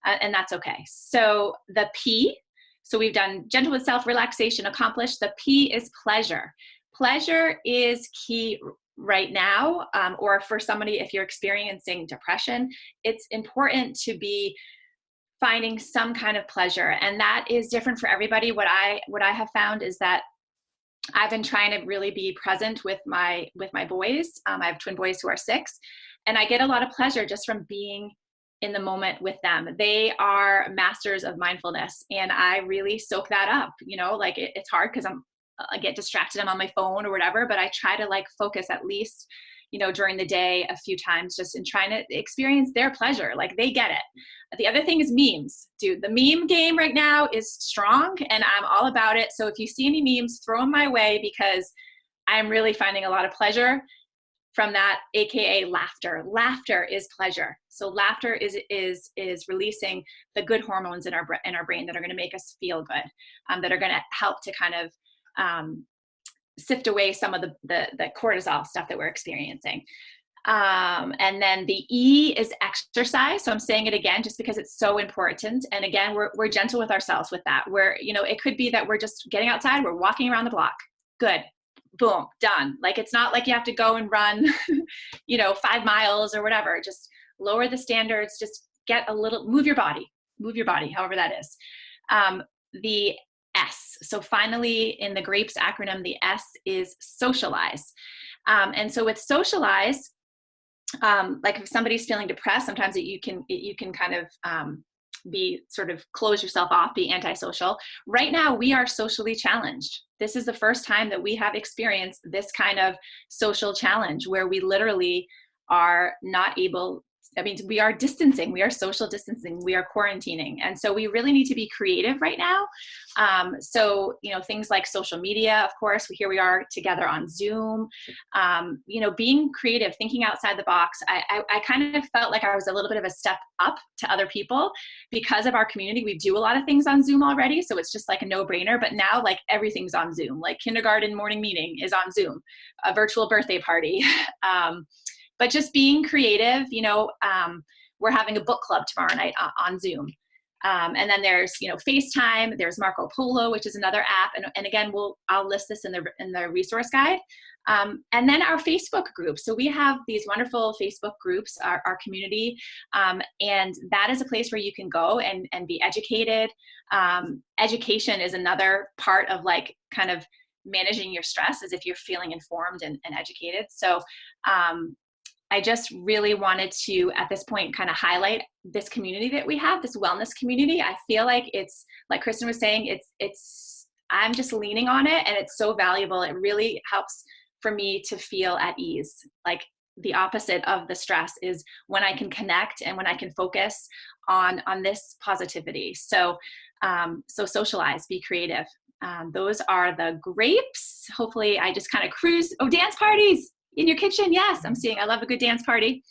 And that's okay. So the P, so we've done gentle with self, relaxation, accomplished. The P is pleasure. Pleasure is key right now, or for somebody, if you're experiencing depression, it's important to be finding some kind of pleasure. And that is different for everybody. What I have found is that I've been trying to really be present with my boys. I have twin boys who are 6, and I get a lot of pleasure just from being in the moment with them. They are masters of mindfulness, and I really soak that up. Like it's hard because I get distracted. I'm on my phone or whatever, but I try to like focus at least, during the day a few times, just in trying to experience their pleasure. Like they get it. The other thing is memes. Dude, the meme game right now is strong, and I'm all about it. So if you see any memes, throw them my way, because I'm really finding a lot of pleasure from that, AKA laughter. Laughter is pleasure. So laughter is releasing the good hormones in our brain that are going to make us feel good, that are going to help to kind of sift away some of the cortisol stuff that we're experiencing. And then the E is exercise. So I'm saying it again, just because it's so important. And again, we're gentle with ourselves with that. It could be that we're just getting outside, we're walking around the block. Good. Boom, done. Like, it's not like you have to go and run, 5 miles or whatever. Just lower the standards, just move your body, however that is. The S. So finally, in the GRAPES acronym, the S is socialize. And so with socialize, like if somebody's feeling depressed, sometimes you can kind of be sort of close yourself off, be antisocial. Right now, we are socially challenged. This is the first time that we have experienced this kind of social challenge where we literally are not able, we are distancing, we are social distancing, we are quarantining. And so we really need to be creative right now. So, things like social media, of course, here we are together on Zoom, being creative, thinking outside the box. I kind of felt like I was a little bit of a step up to other people because of our community. We do a lot of things on Zoom already. So it's just like a no-brainer, but now like everything's on Zoom, like kindergarten morning meeting is on Zoom, a virtual birthday party. But just being creative, we're having a book club tomorrow night on Zoom. And then there's, FaceTime, there's Marco Polo, which is another app. And again, I'll list this in the resource guide. And then our Facebook group. So we have these wonderful Facebook groups, our community. And that is a place where you can go and be educated. Education is another part of like kind of managing your stress, as if you're feeling informed and educated. So, I just really wanted to, at this point, kind of highlight this community that we have, this wellness community. I feel like it's, like Kristen was saying, I'm just leaning on it, and it's so valuable. It really helps for me to feel at ease. Like the opposite of the stress is when I can connect and when I can focus on this positivity. So, so socialize, be creative. Those are the grapes. Hopefully I just kind of cruise. Oh, dance parties. In your kitchen, yes, I love a good dance party.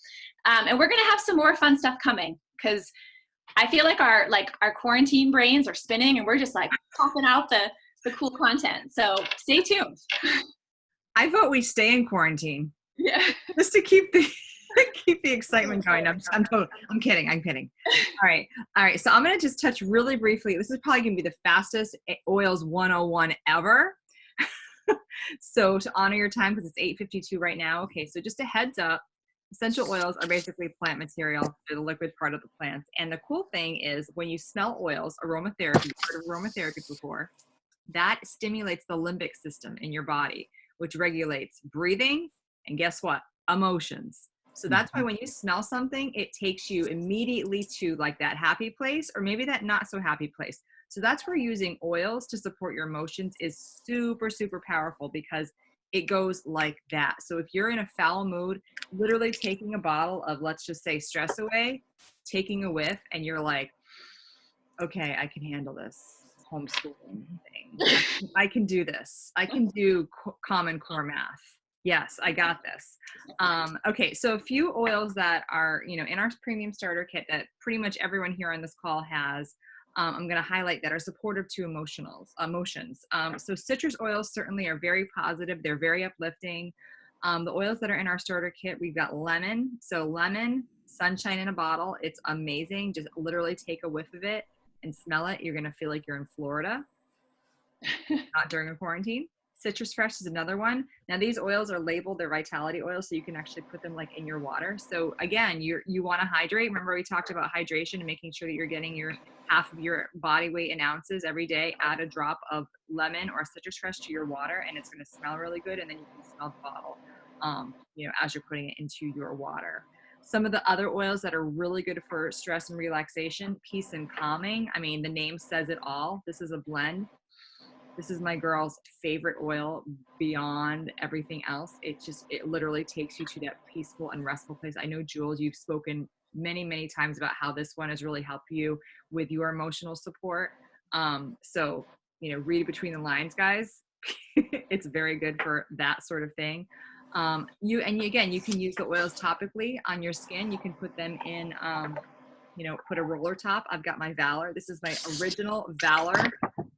And we're going to have some more fun stuff coming, because I feel like our quarantine brains are spinning, and we're just like popping out the cool content. So stay tuned. I vote we stay in quarantine. Yeah. Just to keep the excitement going. I'm kidding. All right. So I'm going to just touch really briefly. This is probably going to be the fastest oils 101 ever. So to honor your time, because it's 8:52 right now. Okay, so just a heads up, essential oils are basically plant material. They're the liquid part of the plants. And the cool thing is when you smell oils, aromatherapy, you've heard of aromatherapy before, that stimulates the limbic system in your body, which regulates breathing and guess what? Emotions. So that's why when you smell something, it takes you immediately to like that happy place, or maybe that not so happy place. So that's where using oils to support your emotions is super, super powerful, because it goes like that. So if you're in a foul mood, literally taking a bottle of, let's just say, stress away, taking a whiff, and you're like, okay, I can handle this homeschooling thing. I can do this. I can do Common Core math. Yes, I got this. Okay, so a few oils that are, in our premium starter kit that pretty much everyone here on this call has, I'm going to highlight that are supportive to emotions. So citrus oils certainly are very positive. They're very uplifting. The oils that are in our starter kit, we've got lemon. So lemon, sunshine in a bottle. It's amazing. Just literally take a whiff of it and smell it. You're going to feel like you're in Florida, not during a quarantine. Citrus Fresh is another one. Now these oils are labeled, they're vitality oils, so you can actually put them like in your water. So again, you want to hydrate. Remember we talked about hydration and making sure that you're getting your half of your body weight in ounces every day. Add a drop of lemon or Citrus Fresh to your water and it's going to smell really good, and then you can smell the bottle as you're putting it into your water. Some of the other oils that are really good for stress and relaxation, peace and calming. I mean, the name says it all. This is a blend. This is my girl's favorite oil beyond everything else. It literally takes you to that peaceful and restful place. I know, Jules, you've spoken many, many times about how this one has really helped you with your emotional support. So, read between the lines, guys. It's very good for that sort of thing. You can use the oils topically on your skin. You can put them in, put a roller top. I've got my Valor. This is my original Valor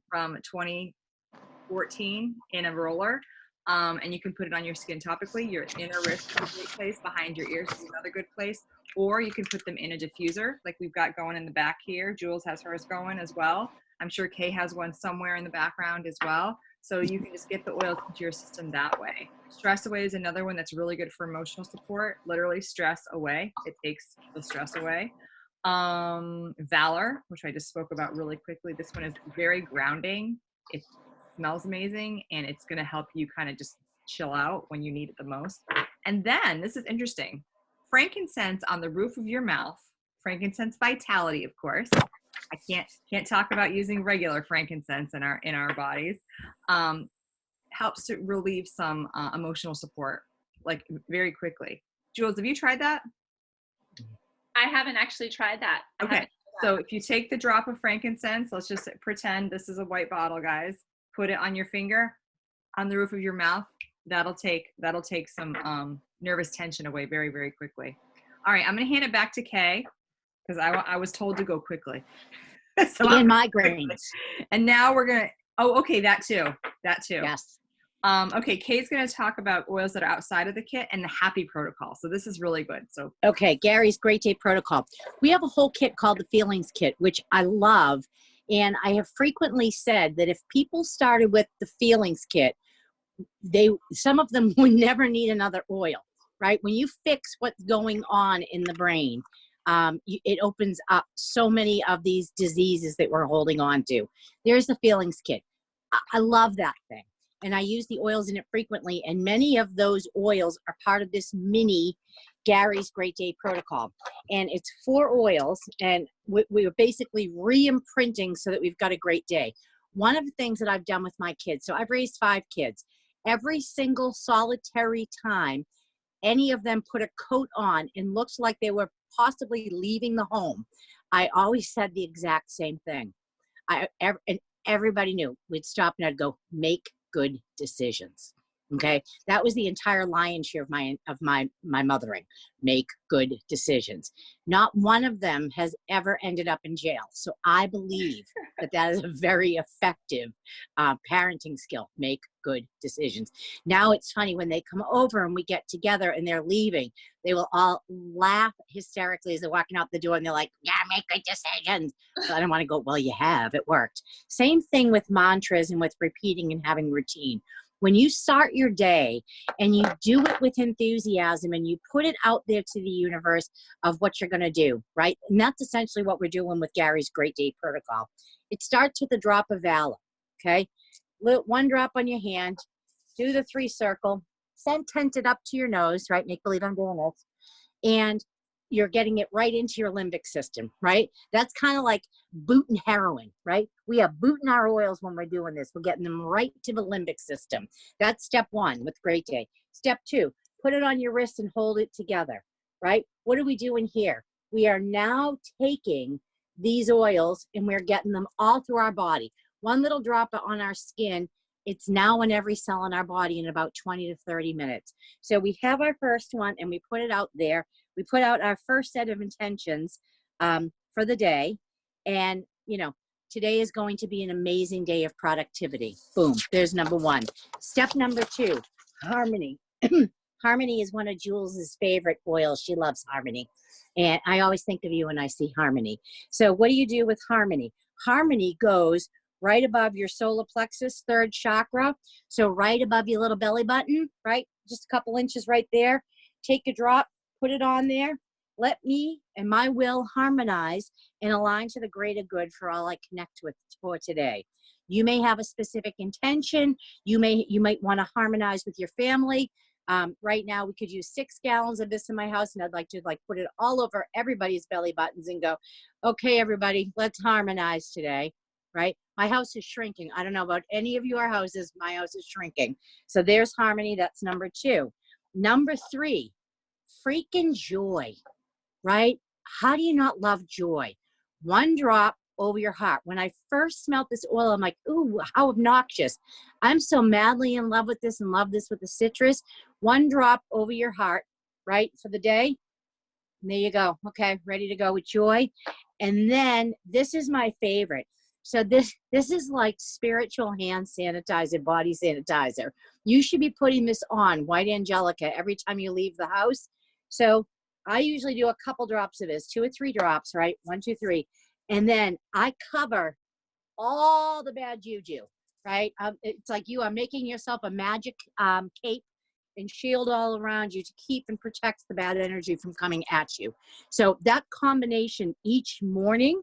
from 2014 in a roller. And you can put it on your skin topically. Your inner wrist is a great place. Behind your ears is another good place. Or you can put them in a diffuser like we've got going in the back here. Jules has hers going as well. I'm sure Kay has one somewhere in the background as well. So you can just get the oils into your system that way. Stress Away is another one that's really good for emotional support. Literally stress away. It takes the stress away. Valor, which I just spoke about really quickly. This one is very grounding. It smells amazing, and it's going to help you kind of just chill out when you need it the most. And then this is interesting. Frankincense on the roof of your mouth. Frankincense Vitality, of course. I can't talk about using regular frankincense in our bodies. Helps to relieve some emotional support, like very quickly. Jules, have you tried that? I haven't actually tried that. Okay, so if you take the drop of frankincense, let's just pretend this is a white bottle, guys. Put it on your finger, on the roof of your mouth. That'll take some nervous tension away very, very quickly. All right, I'm going to hand it back to Kay because I was told to go quickly. So and migraines. And now we're going to, that too. Yes. Okay, Kay's going to talk about oils that are outside of the kit and the happy protocol. So this is really good. So okay, Gary's Great Day Protocol. We have a whole kit called the Feelings Kit, which I love. And I have frequently said that if people started with the Feelings Kit, some of them would never need another oil, right? When you fix what's going on in the brain, it opens up so many of these diseases that we're holding on to. There's the Feelings Kit. I love that thing. And I use the oils in it frequently. And many of those oils are part of this mini Gary's Great Day Protocol. And it's 4 oils. And we are basically re-imprinting so that we've got a great day. One of the things that I've done with my kids, so I've raised 5 kids. Every single solitary time any of them put a coat on and looked like they were possibly leaving the home, I always said the exact same thing. And everybody knew. We'd stop and I'd go, make good decisions. Okay, that was the entire lion's share of my mothering. Make good decisions. Not one of them has ever ended up in jail. So I believe that is a very effective parenting skill. Make good decisions. Now it's funny when they come over and we get together and they're leaving, they will all laugh hysterically as they're walking out the door and they're like, "Yeah, make good decisions." So I don't want to go, "Well, you have. It worked." Same thing with mantras and with repeating and having routine. When you start your day and you do it with enthusiasm and you put it out there to the universe of what you're going to do, right? And that's essentially what we're doing with Gary's Great Day Protocol. It starts with a drop of Valor, okay? 1 drop on your hand, do the 3 circle, send tent it up to your nose, right? Make believe I'm doing this. And you're getting it right into your limbic system, right? That's kind of like booting heroin, right? We are booting our oils when we're doing this. We're getting them right to the limbic system. That's step 1 with Great Day. Step 2, put it on your wrist and hold it together, right? What are we doing here? We are now taking these oils and we're getting them all through our body. 1 little drop on our skin It's now in every cell in our body in about 20 to 30 minutes. So we have our first one and we put it out there. We put out our first set of intentions for the day. And, you know, today is going to be an amazing day of productivity. Boom, there's number one. Step number two, harmony. Harmony is one of Jules's favorite oils. She loves harmony. And I always think of you when I see harmony. So what do you do with harmony? Harmony goes right above your solar plexus, third chakra. So right above your little belly button, right? Just a couple inches right there. Take a drop, put it on there. Let me and my will harmonize and align to the greater good for all I connect with for today. You may have a specific intention. You might want to harmonize with your family. Right now we could use 6 gallons of this in my house, and I'd like to put it all over everybody's belly buttons and go, okay, everybody, let's harmonize today, right? My house is shrinking. I don't know about any of your houses. My house is shrinking. So there's harmony. That's number 2. Number 3, freaking joy, right? How do you not love joy? 1 drop over your heart. When I first smelled this oil, I'm like, ooh, how obnoxious. I'm so madly in love with this and love this with the citrus. 1 drop over your heart, right, for the day. And there you go. Okay, ready to go with joy. And then this is my favorite. So this is like spiritual hand sanitizer, body sanitizer. You should be putting this on, White Angelica, every time you leave the house. So I usually do a couple drops of this, 2 or 3 drops, right? 1, 2, 3. And then I cover all the bad juju, right? It's like you are making yourself a magic cape and shield all around you to keep and protect the bad energy from coming at you. So that combination each morning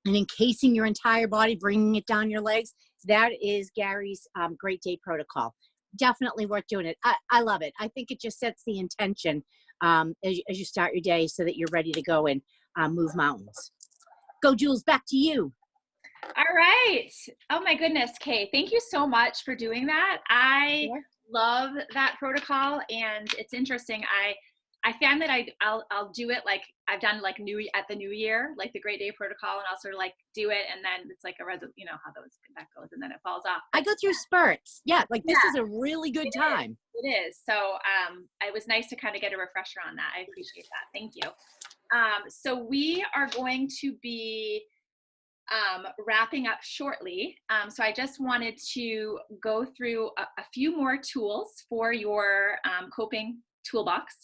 and encasing your entire body, bringing it down your legs, that is Gary's Great Day Protocol. Definitely worth doing it. I love it. I think it just sets the intention as you start your day so that you're ready to go and move mountains. Go, Jules, back to you. All right. Oh my goodness, Kay. Thank you so much for doing that. I love that protocol, and it's interesting. I found that I'll do it like I've done like at the new year, like the Great Day Protocol, and I'll sort of like do it, and then it's like you know how that goes, and then it falls off. I go through spurts. Yeah, like this is a really good time. It is. So it was nice to kind of get a refresher on that. I appreciate that. Thank you. So we are going to be wrapping up shortly. So I just wanted to go through a few more tools for your coping toolbox.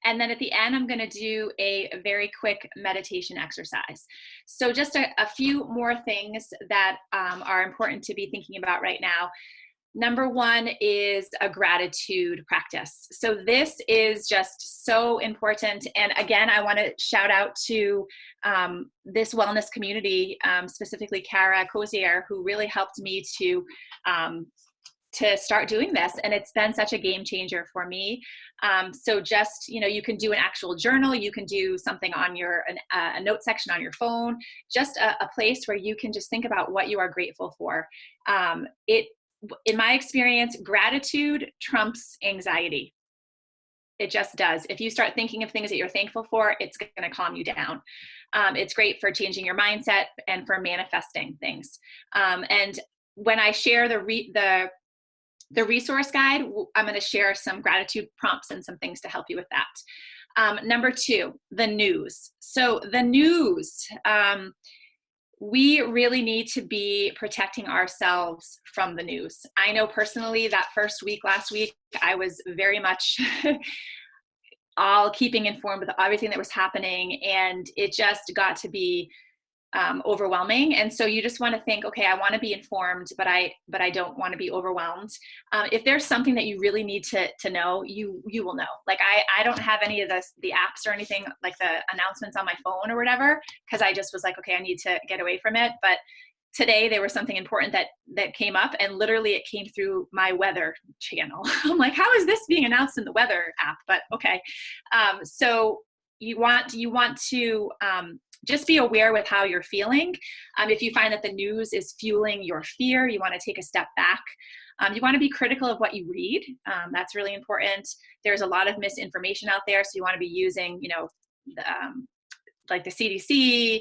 And then at the end, I'm going to do a very quick meditation exercise. So just a few more things that are important to be thinking about right now. Number 1 is a gratitude practice. So this is just so important. And again, I want to shout out to this wellness community, specifically Cara Cozier, who really helped me to start doing this. And it's been such a game changer for me. So just, you know, you can do an actual journal, you can do something on a note section on your phone, just a place where you can just think about what you are grateful for. In my experience, gratitude trumps anxiety. It just does. If you start thinking of things that you're thankful for, it's going to calm you down. It's great for changing your mindset and for manifesting things. And when I share the resource guide, I'm going to share some gratitude prompts and some things to help you with that. Number 2, the news. So the news, we really need to be protecting ourselves from the news. I know personally that first week, last week, I was very much all keeping informed with everything that was happening, and it just got to be overwhelming. And so you just want to think, okay, I want to be informed, but I don't want to be overwhelmed. If there's something that you really need to know, you will know. Like I don't have any of the apps or anything like the announcements on my phone or whatever, because I just was like, okay, I need to get away from it. But today there was something important that came up, and literally it came through my weather channel. I'm like, how is this being announced in the weather app? But okay. So you want to just be aware with how you're feeling. If you find that the news is fueling your fear, you want to take a step back. You want to be critical of what you read. That's really important. There's a lot of misinformation out there, so you want to be using, like the CDC,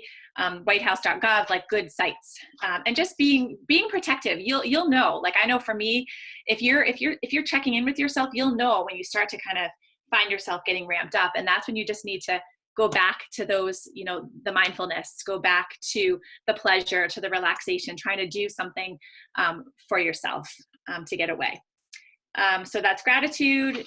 whitehouse.gov, like good sites, and just being protective. You'll know, like, I know for me, if you're checking in with yourself, you'll know when you start to kind of find yourself getting ramped up. And that's when you just need to go back to those, the mindfulness, go back to the pleasure, to the relaxation, trying to do something for yourself to get away. So that's gratitude,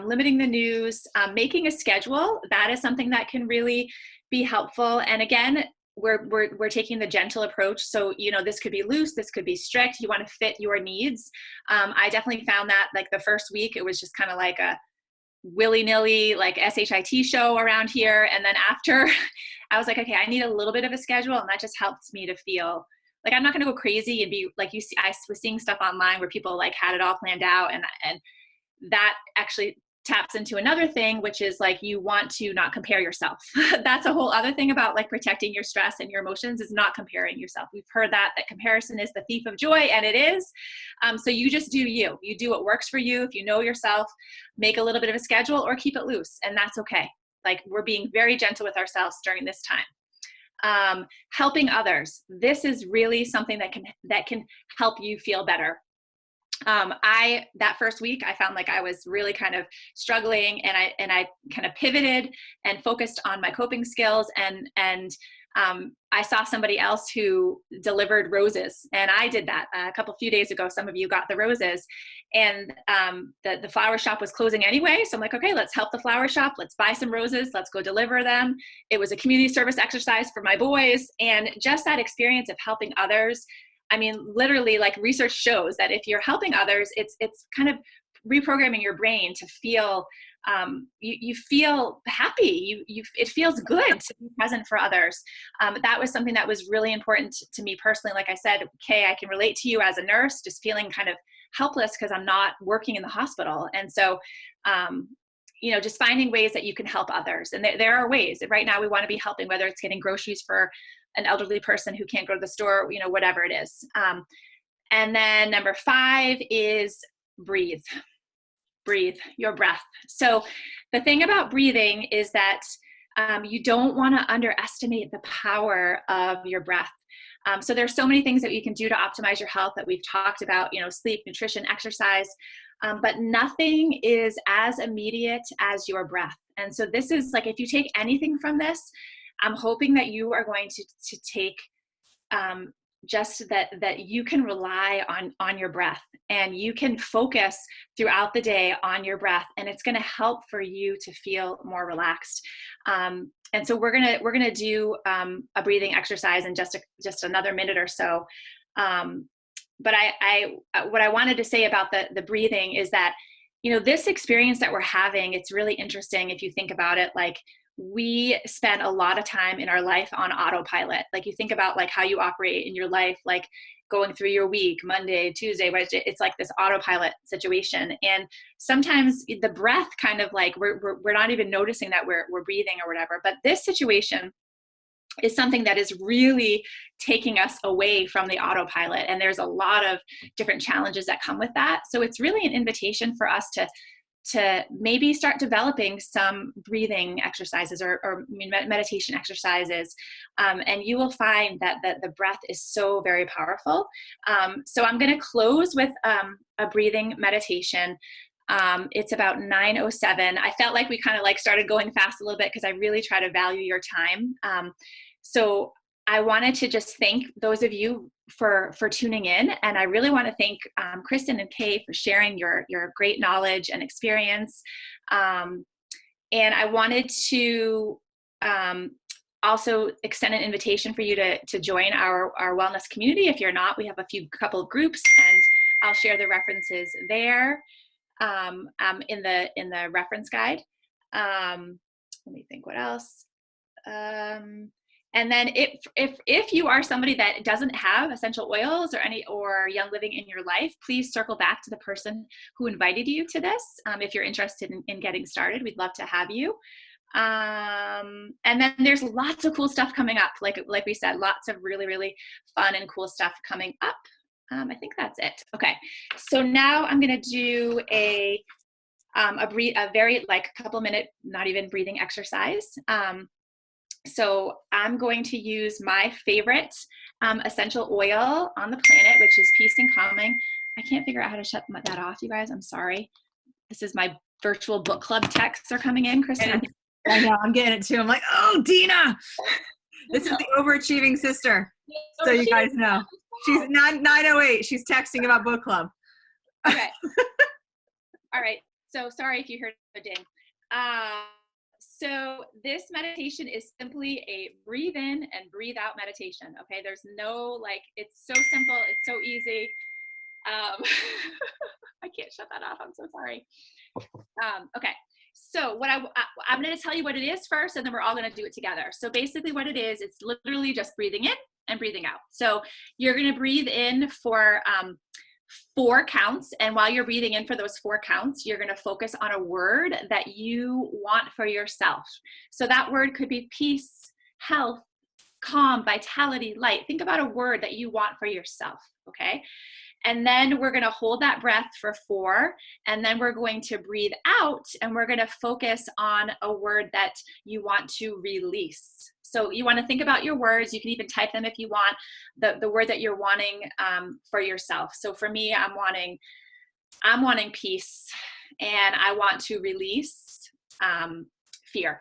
limiting the news, making a schedule. That is something that can really be helpful. And again, we're taking the gentle approach. So, this could be loose, this could be strict. You want to fit your needs. I definitely found that like the first week, it was just kind of like a willy-nilly like SHIT show around here. And then after I was like, okay, I need a little bit of a schedule. And that just helps me to feel like I'm not going to go crazy and be like, I was seeing stuff online where people like had it all planned out. And that actually taps into another thing, which is like, you want to not compare yourself. That's a whole other thing about like protecting your stress and your emotions, is not comparing yourself. We've heard that comparison is the thief of joy, and it is. So you just do you do what works for you. If you know yourself, make a little bit of a schedule or keep it loose, and that's okay. Like, we're being very gentle with ourselves during this time. Helping others. This is really something that can help you feel better. That first week, I found like I was really kind of struggling, and I kind of pivoted and focused on my coping skills, and I saw somebody else who delivered roses, and I did that a few days ago. Some of you got the roses, and the flower shop was closing anyway. So I'm like, okay, let's help the flower shop. Let's buy some roses. Let's go deliver them. It was a community service exercise for my boys, and just that experience of helping others. I mean, literally, like, research shows that if you're helping others, it's kind of reprogramming your brain to feel, you feel happy. It feels good to be present for others. That was something that was really important to me personally. Like I said, Kay, I can relate to you as a nurse, just feeling kind of helpless because I'm not working in the hospital. And so, just finding ways that you can help others. And there are ways. Right now, we want to be helping, whether it's getting groceries for an elderly person who can't go to the store, whatever it is. And then number 5 is breathe your breath. So the thing about breathing is that you don't want to underestimate the power of your breath. So there's so many things that you can do to optimize your health that we've talked about, sleep, nutrition, exercise, but nothing is as immediate as your breath. And so this is like, if you take anything from this, I'm hoping that you are going to take just that you can rely on your breath, and you can focus throughout the day on your breath, and it's going to help for you to feel more relaxed. And so we're gonna do a breathing exercise in just another minute or so. But what I wanted to say about the breathing is that, this experience that we're having, it's really interesting if you think about it. Like, we spend a lot of time in our life on autopilot. Like, you think about like how you operate in your life, like going through your week, Monday, Tuesday, Wednesday, it's like this autopilot situation. And sometimes the breath kind of like, we're not even noticing that we're breathing or whatever. But this situation is something that is really taking us away from the autopilot. And there's a lot of different challenges that come with that. So it's really an invitation for us to maybe start developing some breathing exercises or meditation exercises. And you will find that the breath is so very powerful. So I'm going to close with a breathing meditation. It's about 9:07. I felt like we kind of like started going fast a little bit because I really try to value your time. So I wanted to just thank those of you for tuning in. And I really want to thank Kristen and Kay for sharing your great knowledge and experience. And I wanted to also extend an invitation for you to join our wellness community. If you're not, we have couple of groups, and I'll share the references there in the reference guide. Let me think what else. And then if you are somebody that doesn't have essential oils or Young Living in your life, please circle back to the person who invited you to this. If you're interested in getting started, we'd love to have you. And then there's lots of cool stuff coming up. Like we said, lots of really, really fun and cool stuff coming up. I think that's it. Okay. So now I'm going to do a very like couple minute, not even breathing exercise. So I'm going to use my favorite essential oil on the planet, which is Peace and Calming. I can't figure out how to shut that off, you guys. I'm sorry. This is my virtual book club texts are coming in, Kristen. I know, I'm getting it too. I'm like, oh, Dina. This is the overachieving sister. So you guys know. She's 908. She's texting about book club. Okay. All right. So sorry if you heard the ding. So this meditation is simply a breathe in and breathe out meditation. Okay. There's no, like, it's so simple. It's so easy. I can't shut that off. I'm so sorry. Okay. So what I'm going to tell you what it is first, and then we're all going to do it together. So basically what it is, it's literally just breathing in and breathing out. So you're going to breathe in for 4 counts. And while you're breathing in for those 4 counts, you're going to focus on a word that you want for yourself. So that word could be peace, health, calm, vitality, light. Think about a word that you want for yourself. Okay. And then we're going to hold that breath for 4, and then we're going to breathe out, and we're going to focus on a word that you want to release. So you want to think about your words. You can even type them if you want, the word that you're wanting for yourself. So for me, I'm wanting peace, and I want to release fear.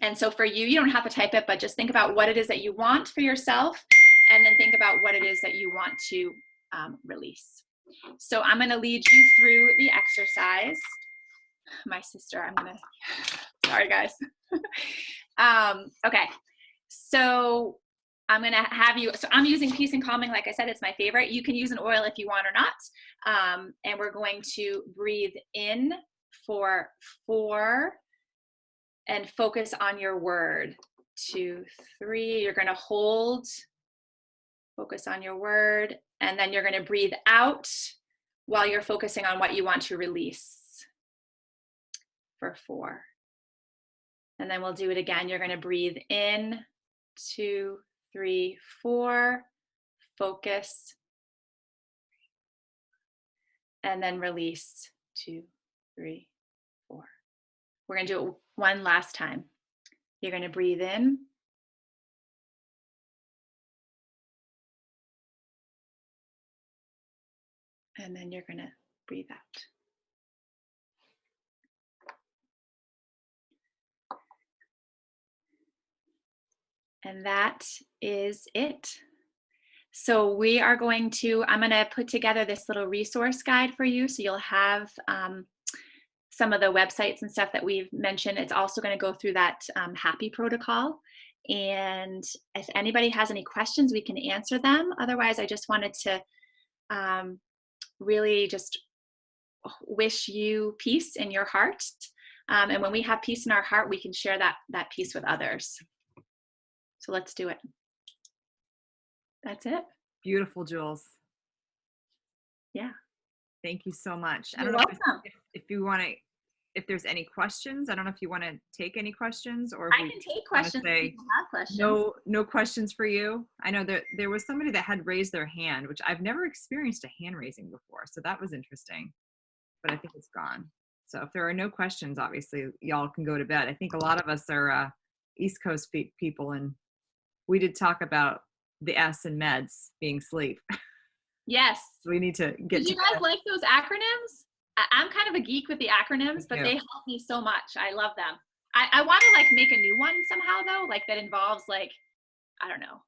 And so for you, you don't have to type it, but just think about what it is that you want for yourself, and then think about what it is that you want to release. So I'm going to lead you through the exercise. My sister, sorry guys. Okay. So I'm going to have you, so I'm using Peace and Calming. Like I said, it's my favorite. You can use an oil if you want or not. And we're going to breathe in for 4 and focus on your word. 2, 3, you're going to hold, focus on your word. And then you're going to breathe out while you're focusing on what you want to release for 4. And then we'll do it again. You're going to breathe in, 2, 3, 4, focus, and then release, 2, 3, 4. We're going to do it one last time. You're going to breathe in. And then you're going to breathe out. And that is it. So we are going to, I'm going to put together this little resource guide for you. So you'll have some of the websites and stuff that we've mentioned. It's also going to go through that happy protocol. And if anybody has any questions, we can answer them. Otherwise, I just wanted to really just wish you peace in your heart. And when we have peace in our heart, we can share that peace with others. So let's do it. That's it. Beautiful, Jules. Yeah. Thank you so much. You're I don't welcome. know if you want to, if there's any questions. I don't know if you want to take any questions, or if I can take questions if people have questions. No questions for you. I know that there was somebody that had raised their hand, which I've never experienced a hand raising before. So that was interesting, but I think it's gone. So if there are no questions, obviously y'all can go to bed. I think a lot of us are East Coast people, and we did talk about the S in meds being sleep. Yes. So we need to get Did you guys like those acronyms? I'm kind of a geek with the acronyms, but they help me so much. I love them. I want to like make a new one somehow though, like that involves like, I don't know.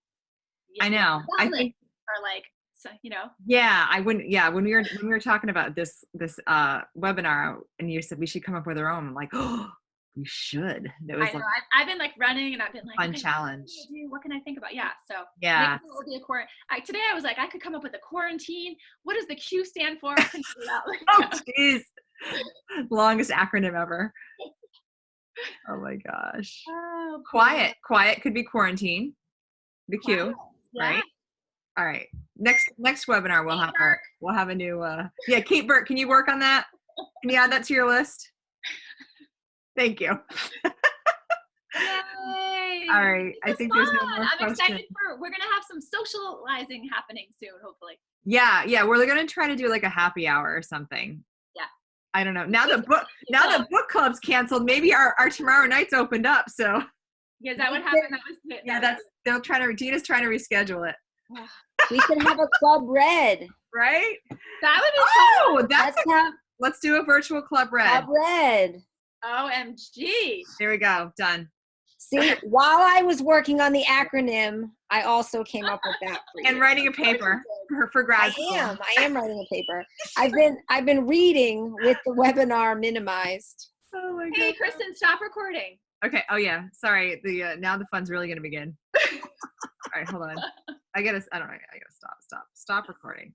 I know. I think, or like, so, you know. Yeah, I wouldn't. Yeah, when we were talking about this webinar, and you said we should come up with our own, I'm like, oh, we should. That was I know. I've been like running, and I've been like, fun challenge. What can I think about? Yeah. So yeah. Today I was like, I could come up with a quarantine. What does the Q stand for? Oh, jeez. Longest acronym ever. Oh my gosh. Oh, quiet could be quarantine. The Q, yeah. right? All right. Next webinar we'll have a new Kate Burke, can you work on that? Can you add that to your list? Thank you. Yay. All right. I think there's no more I'm questions. excited we're gonna have some socializing happening soon, hopefully. Yeah, we're gonna try to do like a happy hour or something. Yeah. I don't know. Now the book club's canceled. Maybe our tomorrow night's opened up, so Yeah, is that what happened? That was it. Yeah, Gina's trying to reschedule it. We could have a Club Red. Right? That would be Oh, Have let's do a virtual Club Red. Club Red. OMG. There we go. Done. See, while I was working on the acronym, I also came up with that for you. And writing a paper for grad I school. am writing a paper. I've been reading with the webinar minimized. Oh my Hey, god. Kristen, stop recording. Okay. Oh yeah. Sorry. The now the fun's really gonna begin. All right. Hold on. I don't know. I gotta stop recording.